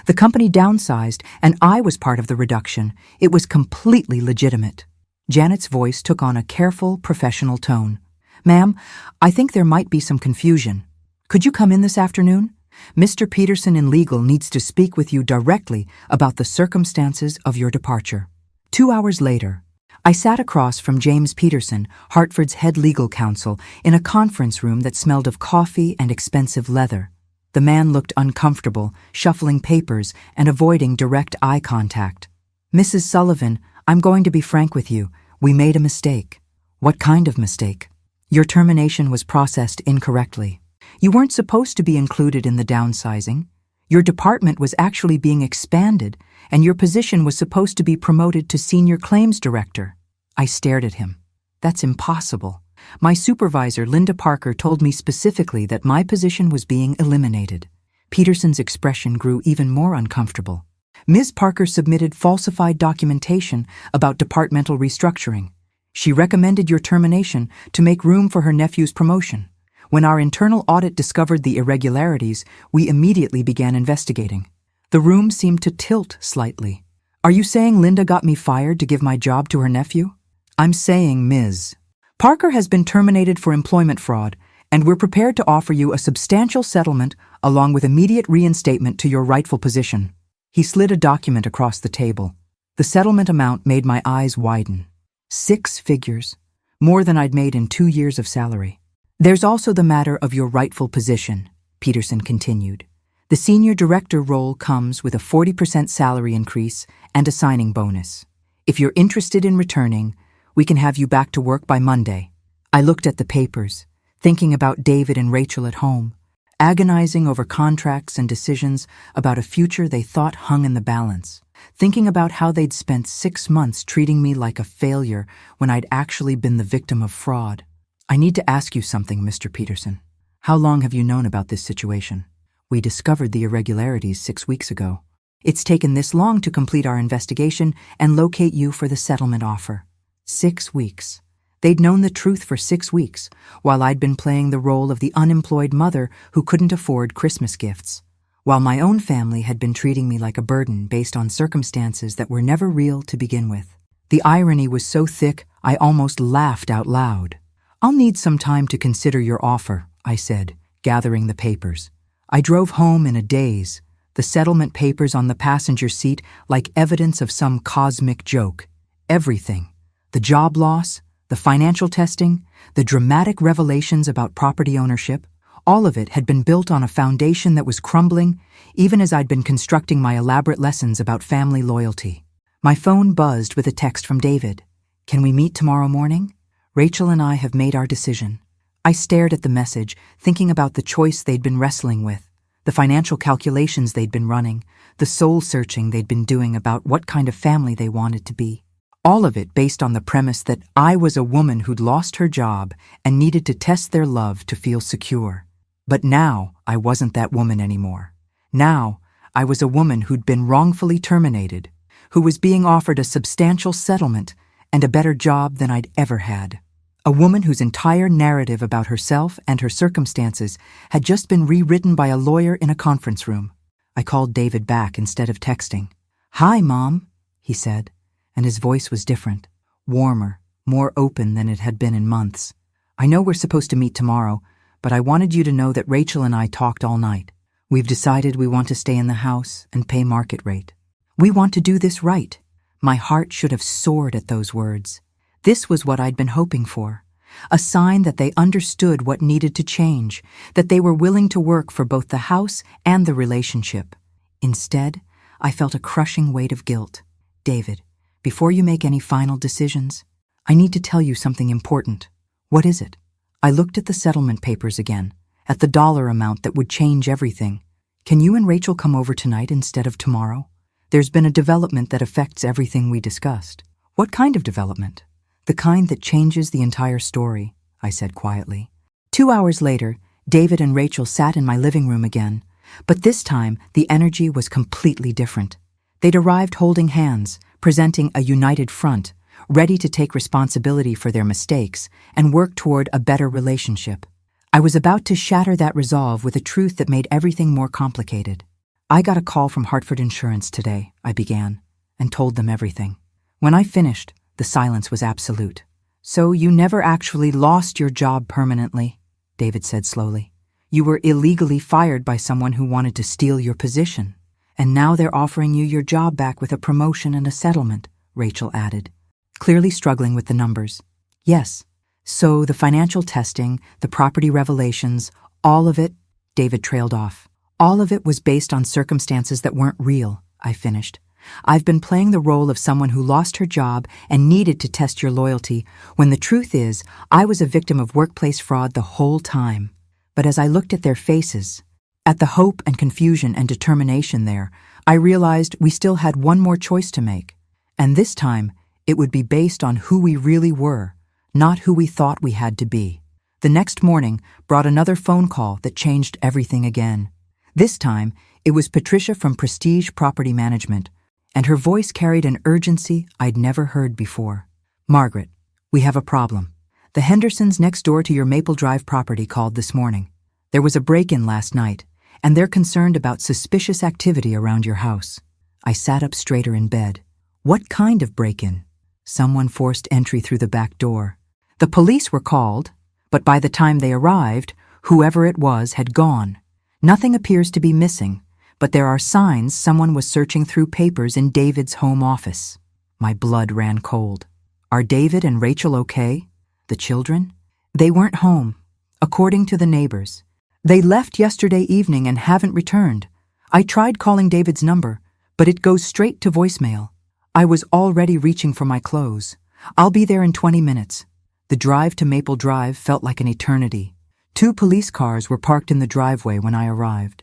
The company downsized, and I was part of the reduction. It was completely legitimate. Janet's voice took on a careful, professional tone. Ma'am, I think there might be some confusion. Could you come in this afternoon? Mr. Peterson in legal needs to speak with you directly about the circumstances of your departure. 2 hours later, I sat across from James Peterson, Hartford's head legal counsel, in a conference room that smelled of coffee and expensive leather. The man looked uncomfortable, shuffling papers and avoiding direct eye contact. Mrs. Sullivan, I'm going to be frank with you. We made a mistake. What kind of mistake? Your termination was processed incorrectly. You weren't supposed to be included in the downsizing. Your department was actually being expanded, and your position was supposed to be promoted to senior claims director. I stared at him. That's impossible. My supervisor, Linda Parker, told me specifically that my position was being eliminated. Peterson's expression grew even more uncomfortable. Ms. Parker submitted falsified documentation about departmental restructuring. She recommended your termination to make room for her nephew's promotion. When our internal audit discovered the irregularities, we immediately began investigating. The room seemed to tilt slightly. Are you saying Linda got me fired to give my job to her nephew? I'm saying, Ms. Parker has been terminated for employment fraud, and we're prepared to offer you a substantial settlement along with immediate reinstatement to your rightful position. He slid a document across the table. The settlement amount made my eyes widen. 6 figures, more than I'd made in 2 years of salary. There's also the matter of your rightful position, Peterson continued. The senior director role comes with a 40% salary increase and a signing bonus. If you're interested in returning, we can have you back to work by Monday. I looked at the papers, thinking about David and Rachel at home, agonizing over contracts and decisions about a future they thought hung in the balance, thinking about how they'd spent 6 months treating me like a failure when I'd actually been the victim of fraud. I need to ask you something, Mr. Peterson. How long have you known about this situation? We discovered the irregularities 6 weeks ago. It's taken this long to complete our investigation and locate you for the settlement offer. 6 weeks. They'd known the truth for 6 weeks, while I'd been playing the role of the unemployed mother who couldn't afford Christmas gifts, while my own family had been treating me like a burden based on circumstances that were never real to begin with. The irony was so thick, I almost laughed out loud. I'll need some time to consider your offer, I said, gathering the papers. I drove home in a daze, the settlement papers on the passenger seat like evidence of some cosmic joke. Everything. The job loss, the financial testing, the dramatic revelations about property ownership, all of it had been built on a foundation that was crumbling, even as I'd been constructing my elaborate lessons about family loyalty. My phone buzzed with a text from David. Can we meet tomorrow morning? Rachel and I have made our decision. I stared at the message, thinking about the choice they'd been wrestling with, the financial calculations they'd been running, the soul-searching they'd been doing about what kind of family they wanted to be. All of it based on the premise that I was a woman who'd lost her job and needed to test their love to feel secure. But now I wasn't that woman anymore. Now I was a woman who'd been wrongfully terminated, who was being offered a substantial settlement and a better job than I'd ever had. A woman whose entire narrative about herself and her circumstances had just been rewritten by a lawyer in a conference room. I called David back instead of texting. "Hi, Mom," he said, and his voice was different, warmer, more open than it had been in months. "I know we're supposed to meet tomorrow, but I wanted you to know that Rachel and I talked all night. We've decided we want to stay in the house and pay market rate. We want to do this right." My heart should have soared at those words. This was what I'd been hoping for, a sign that they understood what needed to change, that they were willing to work for both the house and the relationship. Instead, I felt a crushing weight of guilt. "David, before you make any final decisions, I need to tell you something important." "What is it?" I looked at the settlement papers again, at the dollar amount that would change everything. "Can you and Rachel come over tonight instead of tomorrow? There's been a development that affects everything we discussed." "What kind of development?" "The kind that changes the entire story," I said quietly. 2 hours later, David and Rachel sat in my living room again, but this time the energy was completely different. They'd arrived holding hands, presenting a united front, ready to take responsibility for their mistakes and work toward a better relationship. I was about to shatter that resolve with a truth that made everything more complicated. "I got a call from Hartford Insurance today," I began, and told them everything. When I finished, the silence was absolute. "So you never actually lost your job permanently," David said slowly. "You were illegally fired by someone who wanted to steal your position. And now they're offering you your job back with a promotion and a settlement," Rachel added, clearly struggling with the numbers. "Yes. So the financial testing, the property revelations, all of it," David trailed off. "All of it was based on circumstances that weren't real," I finished. "I've been playing the role of someone who lost her job and needed to test your loyalty, when the truth is, I was a victim of workplace fraud the whole time." But as I looked at their faces, at the hope and confusion and determination there, I realized we still had one more choice to make. And this time, it would be based on who we really were, not who we thought we had to be. The next morning brought another phone call that changed everything again. This time, it was Patricia from Prestige Property Management, and her voice carried an urgency I'd never heard before. "Margaret, we have a problem. The Hendersons next door to your Maple Drive property called this morning. There was a break-in last night, and they're concerned about suspicious activity around your house. I sat up straighter in bed. What kind of break-in? Someone forced entry through the back door. The police were called, but by the time they arrived, whoever it was had gone. Nothing appears to be missing, but there are signs someone was searching through papers in David's home office. My blood ran cold. Are David and Rachel okay? The children? They weren't home, according to the neighbors. They left yesterday evening and haven't returned. I tried calling David's number, but it goes straight to voicemail. I was already reaching for my clothes. I'll be there in 20 minutes. The drive to Maple Drive felt like an eternity. 2 police cars were parked in the driveway when I arrived.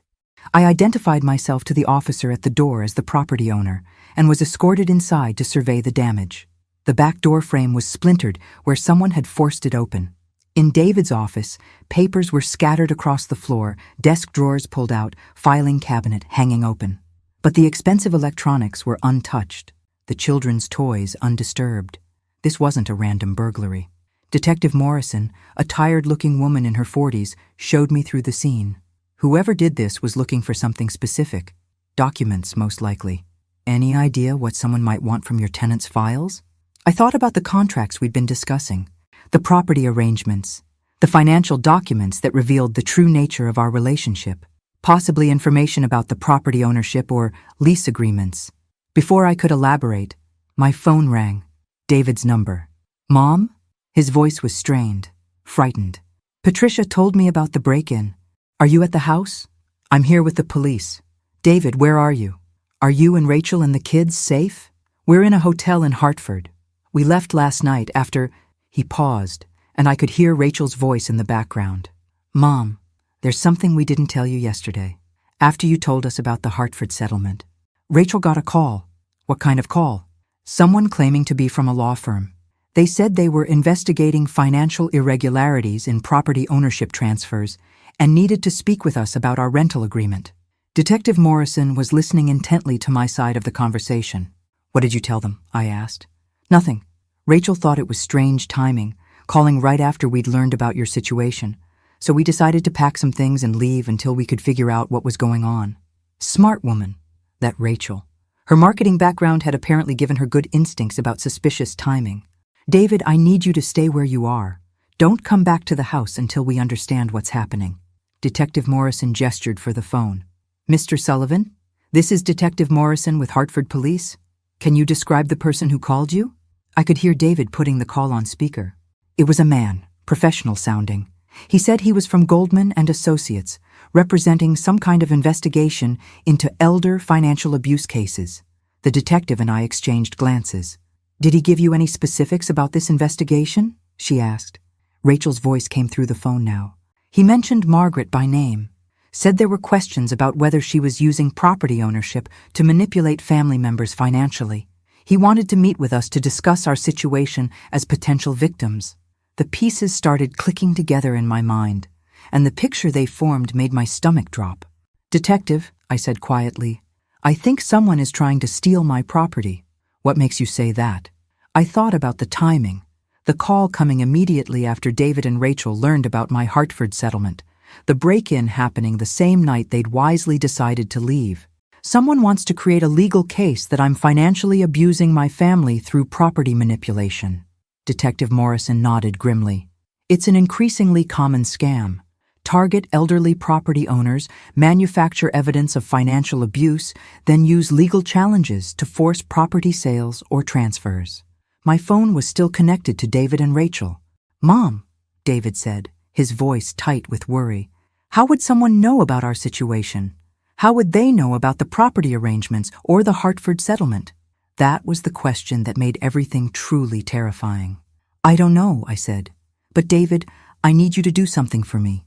I identified myself to the officer at the door as the property owner and was escorted inside to survey the damage. The back door frame was splintered where someone had forced it open. In David's office, papers were scattered across the floor, desk drawers pulled out, filing cabinet hanging open. But the expensive electronics were untouched, the children's toys undisturbed. This wasn't a random burglary. Detective Morrison, a tired-looking woman in her 40s, showed me through the scene. Whoever did this was looking for something specific. Documents, most likely. Any idea what someone might want from your tenant's files? I thought about the contracts we'd been discussing, the property arrangements, the financial documents that revealed the true nature of our relationship, possibly information about the property ownership or lease agreements. Before I could elaborate, my phone rang. David's number. Mom? His voice was strained, frightened. Patricia told me about the break-in. Are you at the house? I'm here with the police. David, where are you? Are you and Rachel and the kids safe? We're in a hotel in Hartford. We left last night after... He paused, and I could hear Rachel's voice in the background. Mom, there's something we didn't tell you yesterday. After you told us about the Hartford settlement, Rachel got a call. What kind of call? Someone claiming to be from a law firm. They said they were investigating financial irregularities in property ownership transfers and needed to speak with us about our rental agreement. Detective Morrison was listening intently to my side of the conversation. What did you tell them? I asked. Nothing. Rachel thought it was strange timing, calling right after we'd learned about your situation, so we decided to pack some things and leave until we could figure out what was going on. Smart woman, that Rachel. Her marketing background had apparently given her good instincts about suspicious timing. David, I need you to stay where you are. Don't come back to the house until we understand what's happening. Detective Morrison gestured for the phone. Mr. Sullivan, this is Detective Morrison with Hartford Police. Can you describe the person who called you? I could hear David putting the call on speaker. It was a man, professional sounding. He said he was from Goldman and Associates, representing some kind of investigation into elder financial abuse cases. The detective and I exchanged glances. Did he give you any specifics about this investigation? She asked. Rachel's voice came through the phone now. He mentioned Margaret by name. Said there were questions about whether she was using property ownership to manipulate family members financially. He wanted to meet with us to discuss our situation as potential victims. The pieces started clicking together in my mind, and the picture they formed made my stomach drop. Detective, I said quietly, I think someone is trying to steal my property. What makes you say that? I thought about the timing, the call coming immediately after David and Rachel learned about my Hartford settlement, the break-in happening the same night they'd wisely decided to leave. Someone wants to create a legal case that I'm financially abusing my family through property manipulation. Detective Morrison nodded grimly. It's an increasingly common scam. Target elderly property owners, manufacture evidence of financial abuse, then use legal challenges to force property sales or transfers. My phone was still connected to David and Rachel. Mom, David said, his voice tight with worry. How would someone know about our situation? How would they know about the property arrangements or the Hartford settlement? That was the question that made everything truly terrifying. I don't know, I said. But David, I need you to do something for me.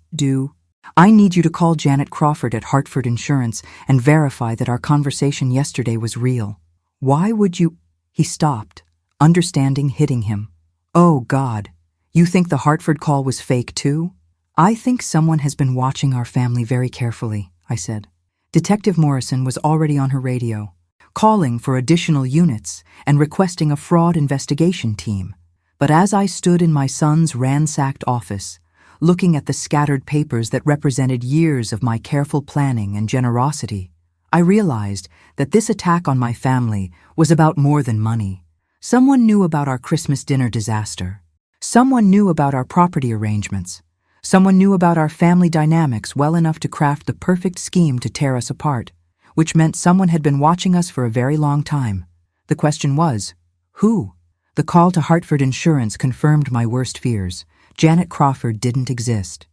I need you to call Janet Crawford at Hartford Insurance and verify that our conversation yesterday was real. Why would you... He stopped, understanding hitting him. Oh, God. You think the Hartford call was fake, too? I think someone has been watching our family very carefully, I said. Detective Morrison was already on her radio, calling for additional units and requesting a fraud investigation team. But as I stood in my son's ransacked office, looking at the scattered papers that represented years of my careful planning and generosity, I realized that this attack on my family was about more than money. Someone knew about our Christmas dinner disaster. Someone knew about our property arrangements. Someone knew about our family dynamics well enough to craft the perfect scheme to tear us apart, which meant someone had been watching us for a very long time. The question was, who? The call to Hartford Insurance confirmed my worst fears. Janet Crawford didn't exist.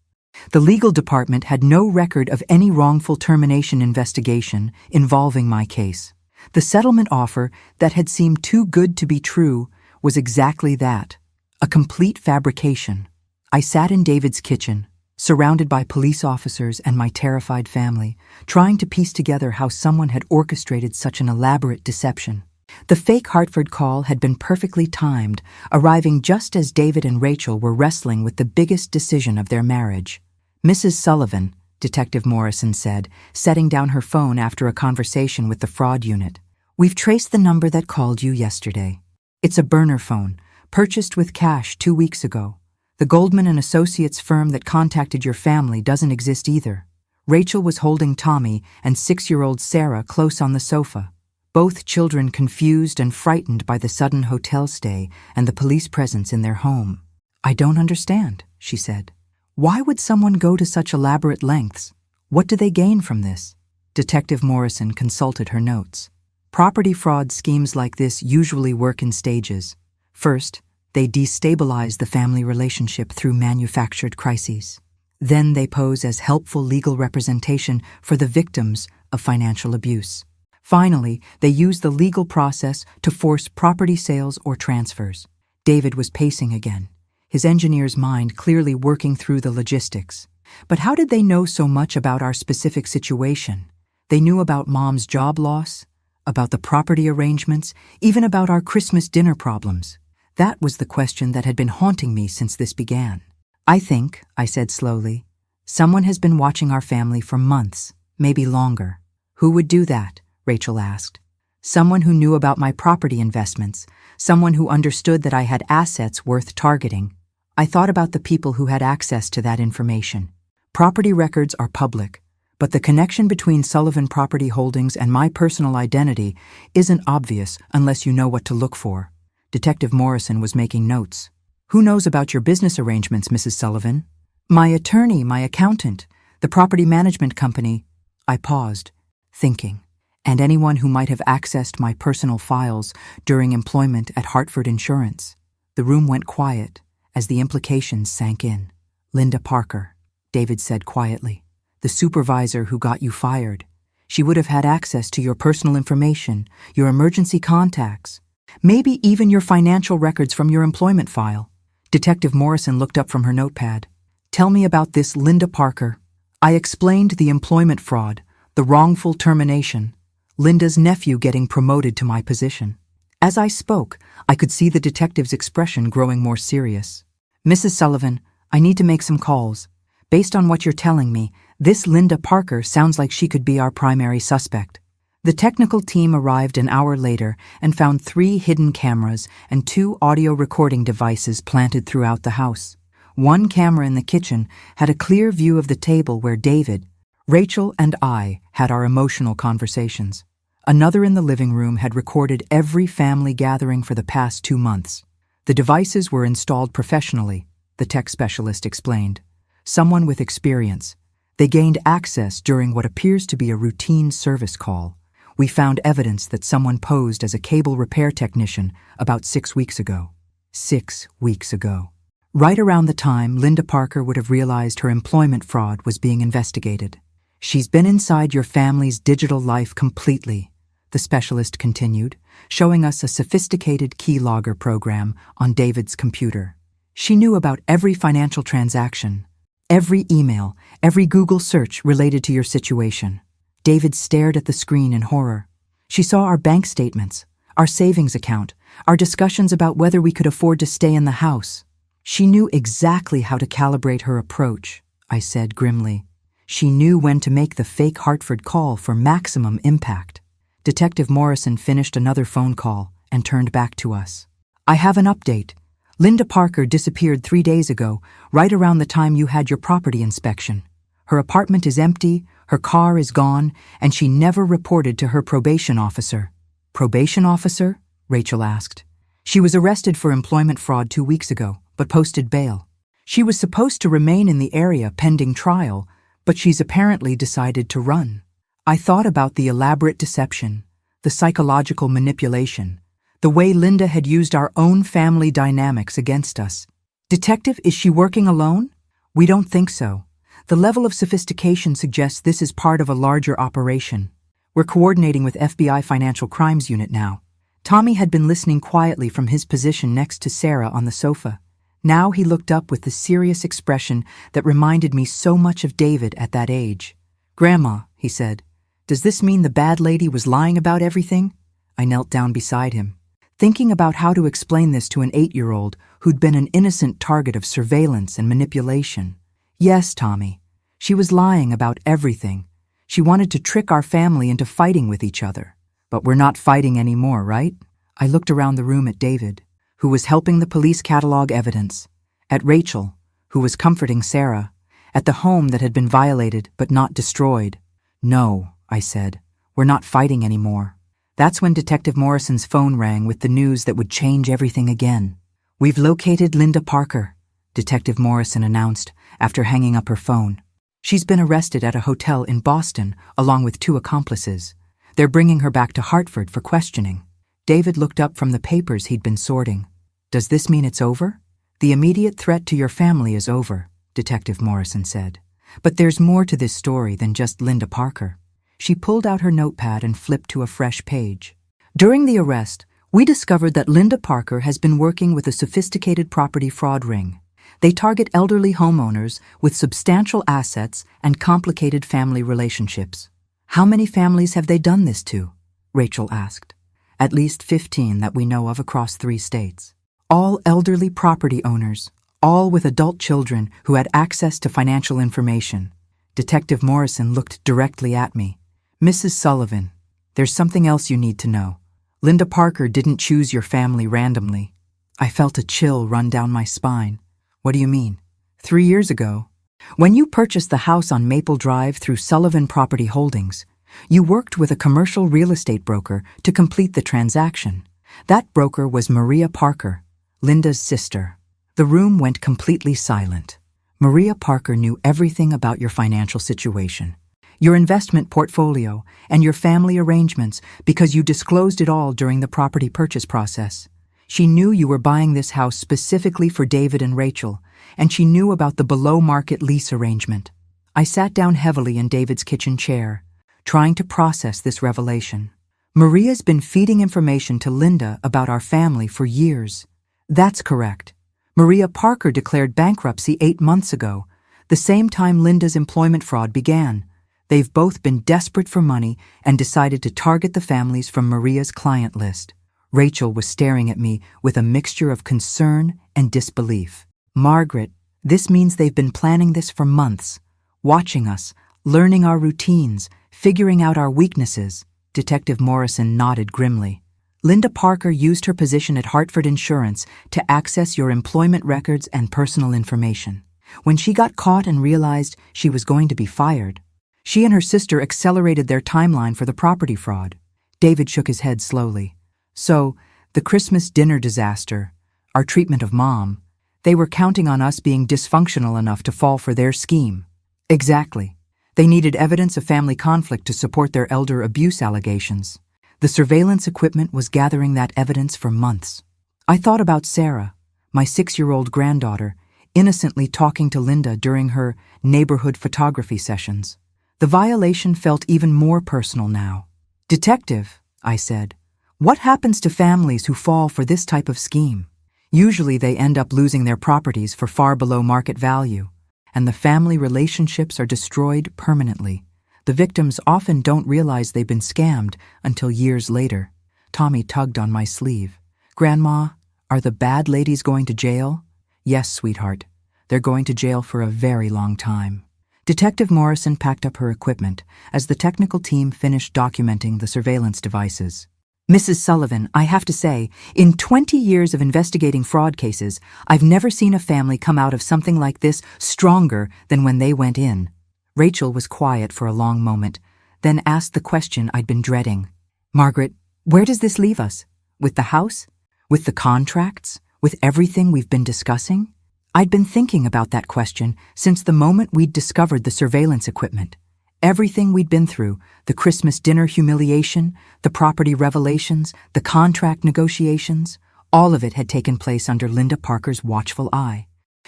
The legal department had no record of any wrongful termination investigation involving my case. The settlement offer that had seemed too good to be true was exactly that, a complete fabrication. I sat in David's kitchen, surrounded by police officers and my terrified family, trying to piece together how someone had orchestrated such an elaborate deception. The fake Hartford call had been perfectly timed, arriving just as David and Rachel were wrestling with the biggest decision of their marriage. "Mrs. Sullivan," Detective Morrison said, setting down her phone after a conversation with the fraud unit, "we've traced the number that called you yesterday. It's a burner phone, purchased with cash 2 weeks ago. The Goldman & Associates firm that contacted your family doesn't exist either." Rachel was holding Tommy and 6-year-old Sarah close on the sofa, both children confused and frightened by the sudden hotel stay and the police presence in their home. "I don't understand," she said. "Why would someone go to such elaborate lengths? What do they gain from this?" Detective Morrison consulted her notes. "Property fraud schemes like this usually work in stages. First, they destabilize the family relationship through manufactured crises. Then they pose as helpful legal representation for the victims of financial abuse. Finally, they use the legal process to force property sales or transfers." David was pacing again, his engineer's mind clearly working through the logistics. But how did they know so much about our specific situation? They knew about Mom's job loss, about the property arrangements, even about our Christmas dinner problems. That was the question that had been haunting me since this began. "I think," I said slowly, "someone has been watching our family for months, maybe longer." "Who would do that?" Rachel asked. "Someone who knew about my property investments, someone who understood that I had assets worth targeting." I thought about the people who had access to that information. Property records are public, but the connection between Sullivan Property Holdings and my personal identity isn't obvious unless you know what to look for. Detective Morrison was making notes. "Who knows about your business arrangements, Mrs. Sullivan?" "My attorney, my accountant, the property management company." I paused, thinking. "And anyone who might have accessed my personal files during employment at Hartford Insurance." The room went quiet as the implications sank in. "Linda Parker," David said quietly, "the supervisor who got you fired. She would have had access to your personal information, your emergency contacts, maybe even your financial records from your employment file." Detective Morrison looked up from her notepad. "Tell me about this Linda Parker." I explained the employment fraud, the wrongful termination, Linda's nephew getting promoted to my position. As I spoke, I could see the detective's expression growing more serious. "Mrs. Sullivan, I need to make some calls. Based on what you're telling me, this Linda Parker sounds like she could be our primary suspect." The technical team arrived an hour later and found 3 hidden cameras and 2 audio recording devices planted throughout the house. One camera in the kitchen had a clear view of the table where David, Rachel, and I had our emotional conversations. Another in the living room had recorded every family gathering for the past 2 months. The devices were installed professionally, the tech specialist explained. Someone with experience. They gained access during what appears to be a routine service call. We found evidence that someone posed as a cable repair technician about 6 weeks ago. 6 weeks ago. Right around the time Linda Parker would have realized her employment fraud was being investigated. "She's been inside your family's digital life completely," the specialist continued, showing us a sophisticated keylogger program on David's computer. "She knew about every financial transaction, every email, every Google search related to your situation." David stared at the screen in horror. "She saw our bank statements, our savings account, our discussions about whether we could afford to stay in the house. She knew exactly how to calibrate her approach," I said grimly. "She knew when to make the fake Hartford call for maximum impact." Detective Morrison finished another phone call and turned back to us. "I have an update. Linda Parker disappeared 3 days ago, right around the time you had your property inspection. Her apartment is empty, her car is gone, and she never reported to her probation officer. Probation officer? Rachel asked. She was arrested for employment fraud 2 weeks ago, but posted bail. She was supposed to remain in the area pending trial, but she's apparently decided to run. I thought about the elaborate deception, the psychological manipulation, the way Linda had used our own family dynamics against us. Detective, is she working alone? We don't think so. The level of sophistication suggests this is part of a larger operation. We're coordinating with FBI Financial Crimes Unit now. Tommy had been listening quietly from his position next to Sarah on the sofa. Now he looked up with the serious expression that reminded me so much of David at that age. "Grandma," he said, "does this mean the bad lady was lying about everything?" I knelt down beside him, thinking about how to explain this to an 8-year-old who'd been an innocent target of surveillance and manipulation. Yes, Tommy, she was lying about everything. She wanted to trick our family into fighting with each other. But we're not fighting anymore, right? I looked around the room at David, who was helping the police catalog evidence, at Rachel, who was comforting Sarah, at the home that had been violated but not destroyed. "No," I said, "we're not fighting anymore." That's when Detective Morrison's phone rang with the news that would change everything again. "We've located Linda Parker," Detective Morrison announced after hanging up her phone. "She's been arrested at a hotel in Boston along with 2 accomplices. They're bringing her back to Hartford for questioning." David looked up from the papers he'd been sorting. "Does this mean it's over?" "The immediate threat to your family is over," Detective Morrison said. "But there's more to this story than just Linda Parker." She pulled out her notepad and flipped to a fresh page. "During the arrest, we discovered that Linda Parker has been working with a sophisticated property fraud ring. They target elderly homeowners with substantial assets and complicated family relationships." "How many families have they done this to?" Rachel asked. "At least 15 that we know of across 3 states. All elderly property owners, all with adult children who had access to financial information." Detective Morrison looked directly at me. "Mrs. Sullivan, there's something else you need to know. Linda Parker didn't choose your family randomly." I felt a chill run down my spine. "What do you mean?" 3 years ago, when you purchased the house on Maple Drive through Sullivan Property Holdings, you worked with a commercial real estate broker to complete the transaction. That broker was Maria Parker, Linda's sister. The room went completely silent. Maria Parker knew everything about your financial situation, your investment portfolio, and your family arrangements because you disclosed it all during the property purchase process. She knew you were buying this house specifically for David and Rachel, and she knew about the below-market lease arrangement. I sat down heavily in David's kitchen chair, trying to process this revelation. Maria's been feeding information to Linda about our family for years. That's correct. Maria Parker declared bankruptcy 8 months ago, the same time Linda's employment fraud began. They've both been desperate for money and decided to target the families from Maria's client list. Rachel was staring at me with a mixture of concern and disbelief. "Margaret, this means they've been planning this for months, watching us, learning our routines, figuring out our weaknesses." Detective Morrison nodded grimly. "Linda Parker used her position at Hartford Insurance to access your employment records and personal information. When she got caught and realized she was going to be fired, she and her sister accelerated their timeline for the property fraud." David shook his head slowly. "So, the Christmas dinner disaster, our treatment of Mom, they were counting on us being dysfunctional enough to fall for their scheme." "Exactly. They needed evidence of family conflict to support their elder abuse allegations. The surveillance equipment was gathering that evidence for months." I thought about Sarah, my 6-year-old granddaughter, innocently talking to Linda during her neighborhood photography sessions. The violation felt even more personal now. "Detective," I said, "what happens to families who fall for this type of scheme? Usually they end up losing their properties for far below market value, and the family relationships are destroyed permanently. The victims often don't realize they've been scammed until years later." Tommy tugged on my sleeve. "Grandma, are the bad ladies going to jail?" "Yes, sweetheart. They're going to jail for a very long time." Detective Morrison packed up her equipment as the technical team finished documenting the surveillance devices. Mrs. Sullivan, I have to say, in 20 years of investigating fraud cases, I've never seen a family come out of something like this stronger than when they went in. Rachel was quiet for a long moment, then asked the question I'd been dreading. Margaret, where does this leave us? With the house? With the contracts? With everything we've been discussing? I'd been thinking about that question since the moment we'd discovered the surveillance equipment. Everything we'd been through, the Christmas dinner humiliation, the property revelations, the contract negotiations, all of it had taken place under Linda Parker's watchful eye.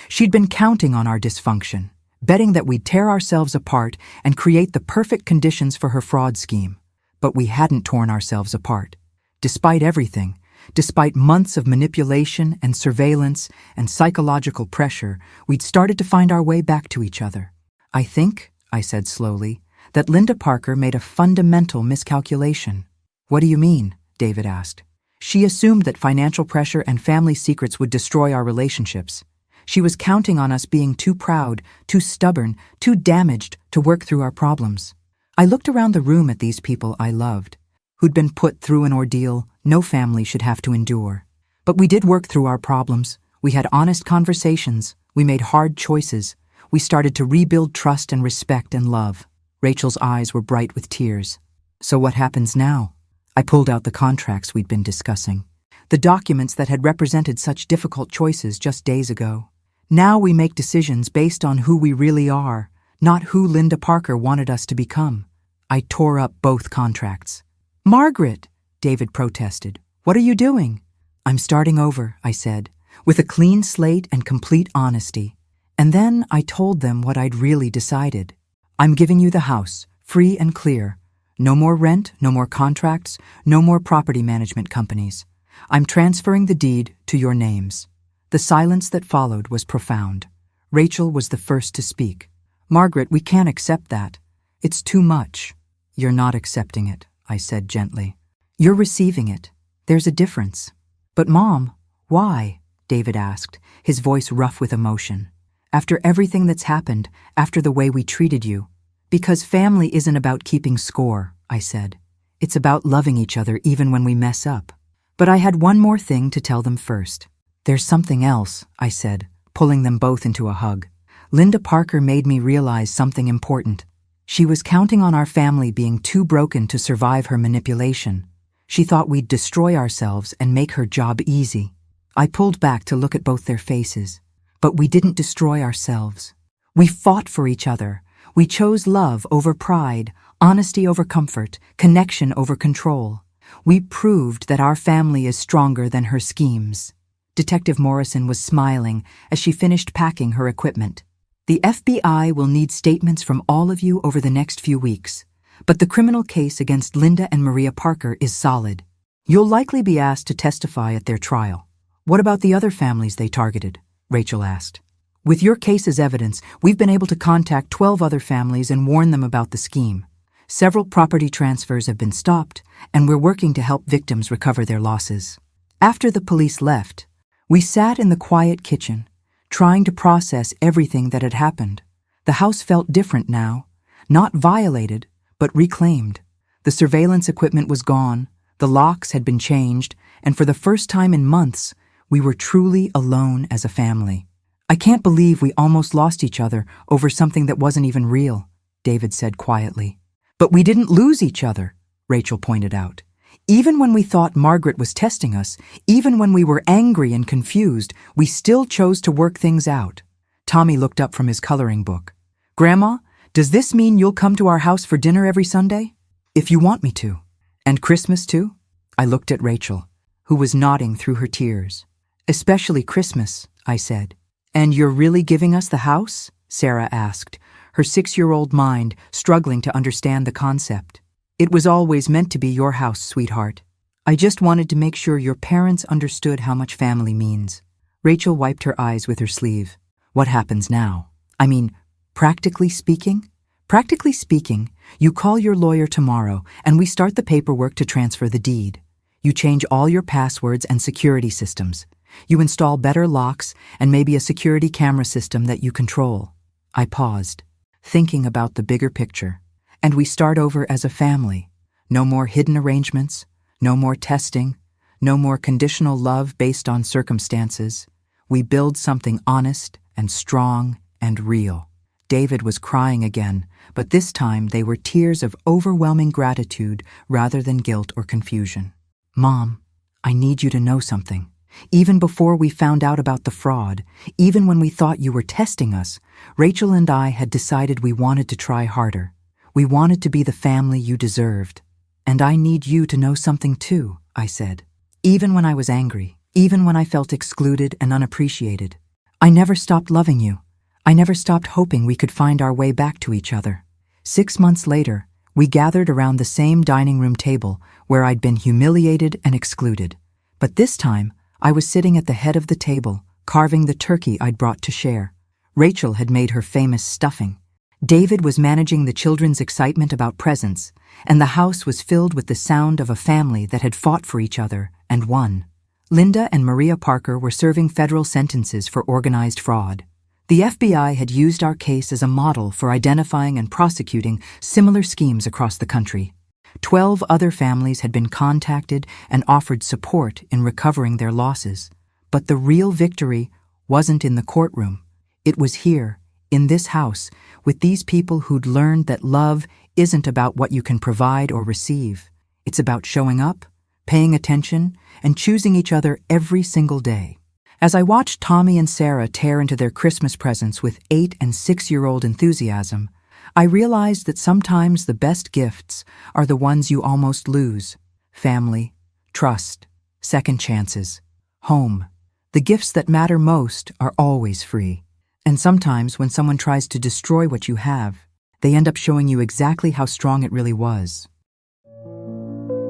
She'd been counting on our dysfunction, betting that we'd tear ourselves apart and create the perfect conditions for her fraud scheme. But we hadn't torn ourselves apart. Despite everything, despite months of manipulation and surveillance and psychological pressure, we'd started to find our way back to each other. I think, I said slowly, that Linda Parker made a fundamental miscalculation. What do you mean? David asked. She assumed that financial pressure and family secrets would destroy our relationships. She was counting on us being too proud, too stubborn, too damaged to work through our problems. I looked around the room at these people I loved, who'd been put through an ordeal no family should have to endure. But we did work through our problems. We had honest conversations. We made hard choices. We started to rebuild trust and respect and love. Rachel's eyes were bright with tears. So what happens now? I pulled out the contracts we'd been discussing, the documents that had represented such difficult choices just days ago. Now we make decisions based on who we really are, not who Linda Parker wanted us to become. I tore up both contracts. Margaret, David protested. What are you doing? I'm starting over, I said, with a clean slate and complete honesty. And then I told them what I'd really decided. I'm giving you the house, free and clear. No more rent, no more contracts, no more property management companies. I'm transferring the deed to your names. The silence that followed was profound. Rachel was the first to speak. Margaret, we can't accept that. It's too much. You're not accepting it, I said gently. You're receiving it. There's a difference. But Mom, why? David asked, his voice rough with emotion. After everything that's happened, after the way we treated you. Because family isn't about keeping score, I said. It's about loving each other even when we mess up. But I had one more thing to tell them first. There's something else, I said, pulling them both into a hug. Linda Parker made me realize something important. She was counting on our family being too broken to survive her manipulation. She thought we'd destroy ourselves and make her job easy. I pulled back to look at both their faces. But we didn't destroy ourselves. We fought for each other. We chose love over pride, honesty over comfort, connection over control. We proved that our family is stronger than her schemes. Detective Morrison was smiling as she finished packing her equipment. The FBI will need statements from all of you over the next few weeks, but the criminal case against Linda and Maria Parker is solid. You'll likely be asked to testify at their trial. What about the other families they targeted? Rachel asked. With your case as evidence, we've been able to contact 12 other families and warn them about the scheme. Several property transfers have been stopped, and we're working to help victims recover their losses. After the police left, we sat in the quiet kitchen, trying to process everything that had happened. The house felt different now, not violated, but reclaimed. The surveillance equipment was gone, the locks had been changed, and for the first time in months, we were truly alone as a family. I can't believe we almost lost each other over something that wasn't even real, David said quietly. But we didn't lose each other, Rachel pointed out. Even when we thought Margaret was testing us, even when we were angry and confused, we still chose to work things out. Tommy looked up from his coloring book. Grandma, does this mean you'll come to our house for dinner every Sunday? If you want me to. And Christmas too? I looked at Rachel, who was nodding through her tears. Especially Christmas, I said. And you're really giving us the house? Sarah asked, her 6-year-old mind struggling to understand the concept. It was always meant to be your house, sweetheart. I just wanted to make sure your parents understood how much family means. Rachel wiped her eyes with her sleeve. What happens now? I mean, practically speaking? Practically speaking, you call your lawyer tomorrow and we start the paperwork to transfer the deed. You change all your passwords and security systems. You install better locks and maybe a security camera system that you control. I paused, thinking about the bigger picture. And we start over as a family. No more hidden arrangements, No more testing, no more conditional love based on circumstances. We build something honest and strong and real. David was crying again, but this time they were tears of overwhelming gratitude rather than guilt or confusion. Mom, I need you to know something. Even before we found out about the fraud, even when we thought you were testing us, Rachel and I had decided we wanted to try harder. We wanted to be the family you deserved. And I need you to know something too, I said. Even when I was angry, even when I felt excluded and unappreciated, I never stopped loving you. I never stopped hoping we could find our way back to each other. 6 months later, we gathered around the same dining room table where I'd been humiliated and excluded. But this time, I was sitting at the head of the table, carving the turkey I'd brought to share. Rachel had made her famous stuffing. David was managing the children's excitement about presents, and the house was filled with the sound of a family that had fought for each other and won. Linda and Maria Parker were serving federal sentences for organized fraud. The FBI had used our case as a model for identifying and prosecuting similar schemes across the country. 12 other families had been contacted and offered support in recovering their losses. But the real victory wasn't in the courtroom. It was here, in this house, with these people who'd learned that love isn't about what you can provide or receive. It's about showing up, paying attention, and choosing each other every single day. As I watched Tommy and Sarah tear into their Christmas presents with 8- and 6-year-old enthusiasm, I realized that sometimes the best gifts are the ones you almost lose. Family, trust, second chances, home. The gifts that matter most are always free. And sometimes when someone tries to destroy what you have, they end up showing you exactly how strong it really was.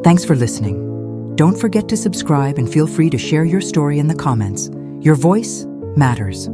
Thanks for listening. Don't forget to subscribe and feel free to share your story in the comments. Your voice matters.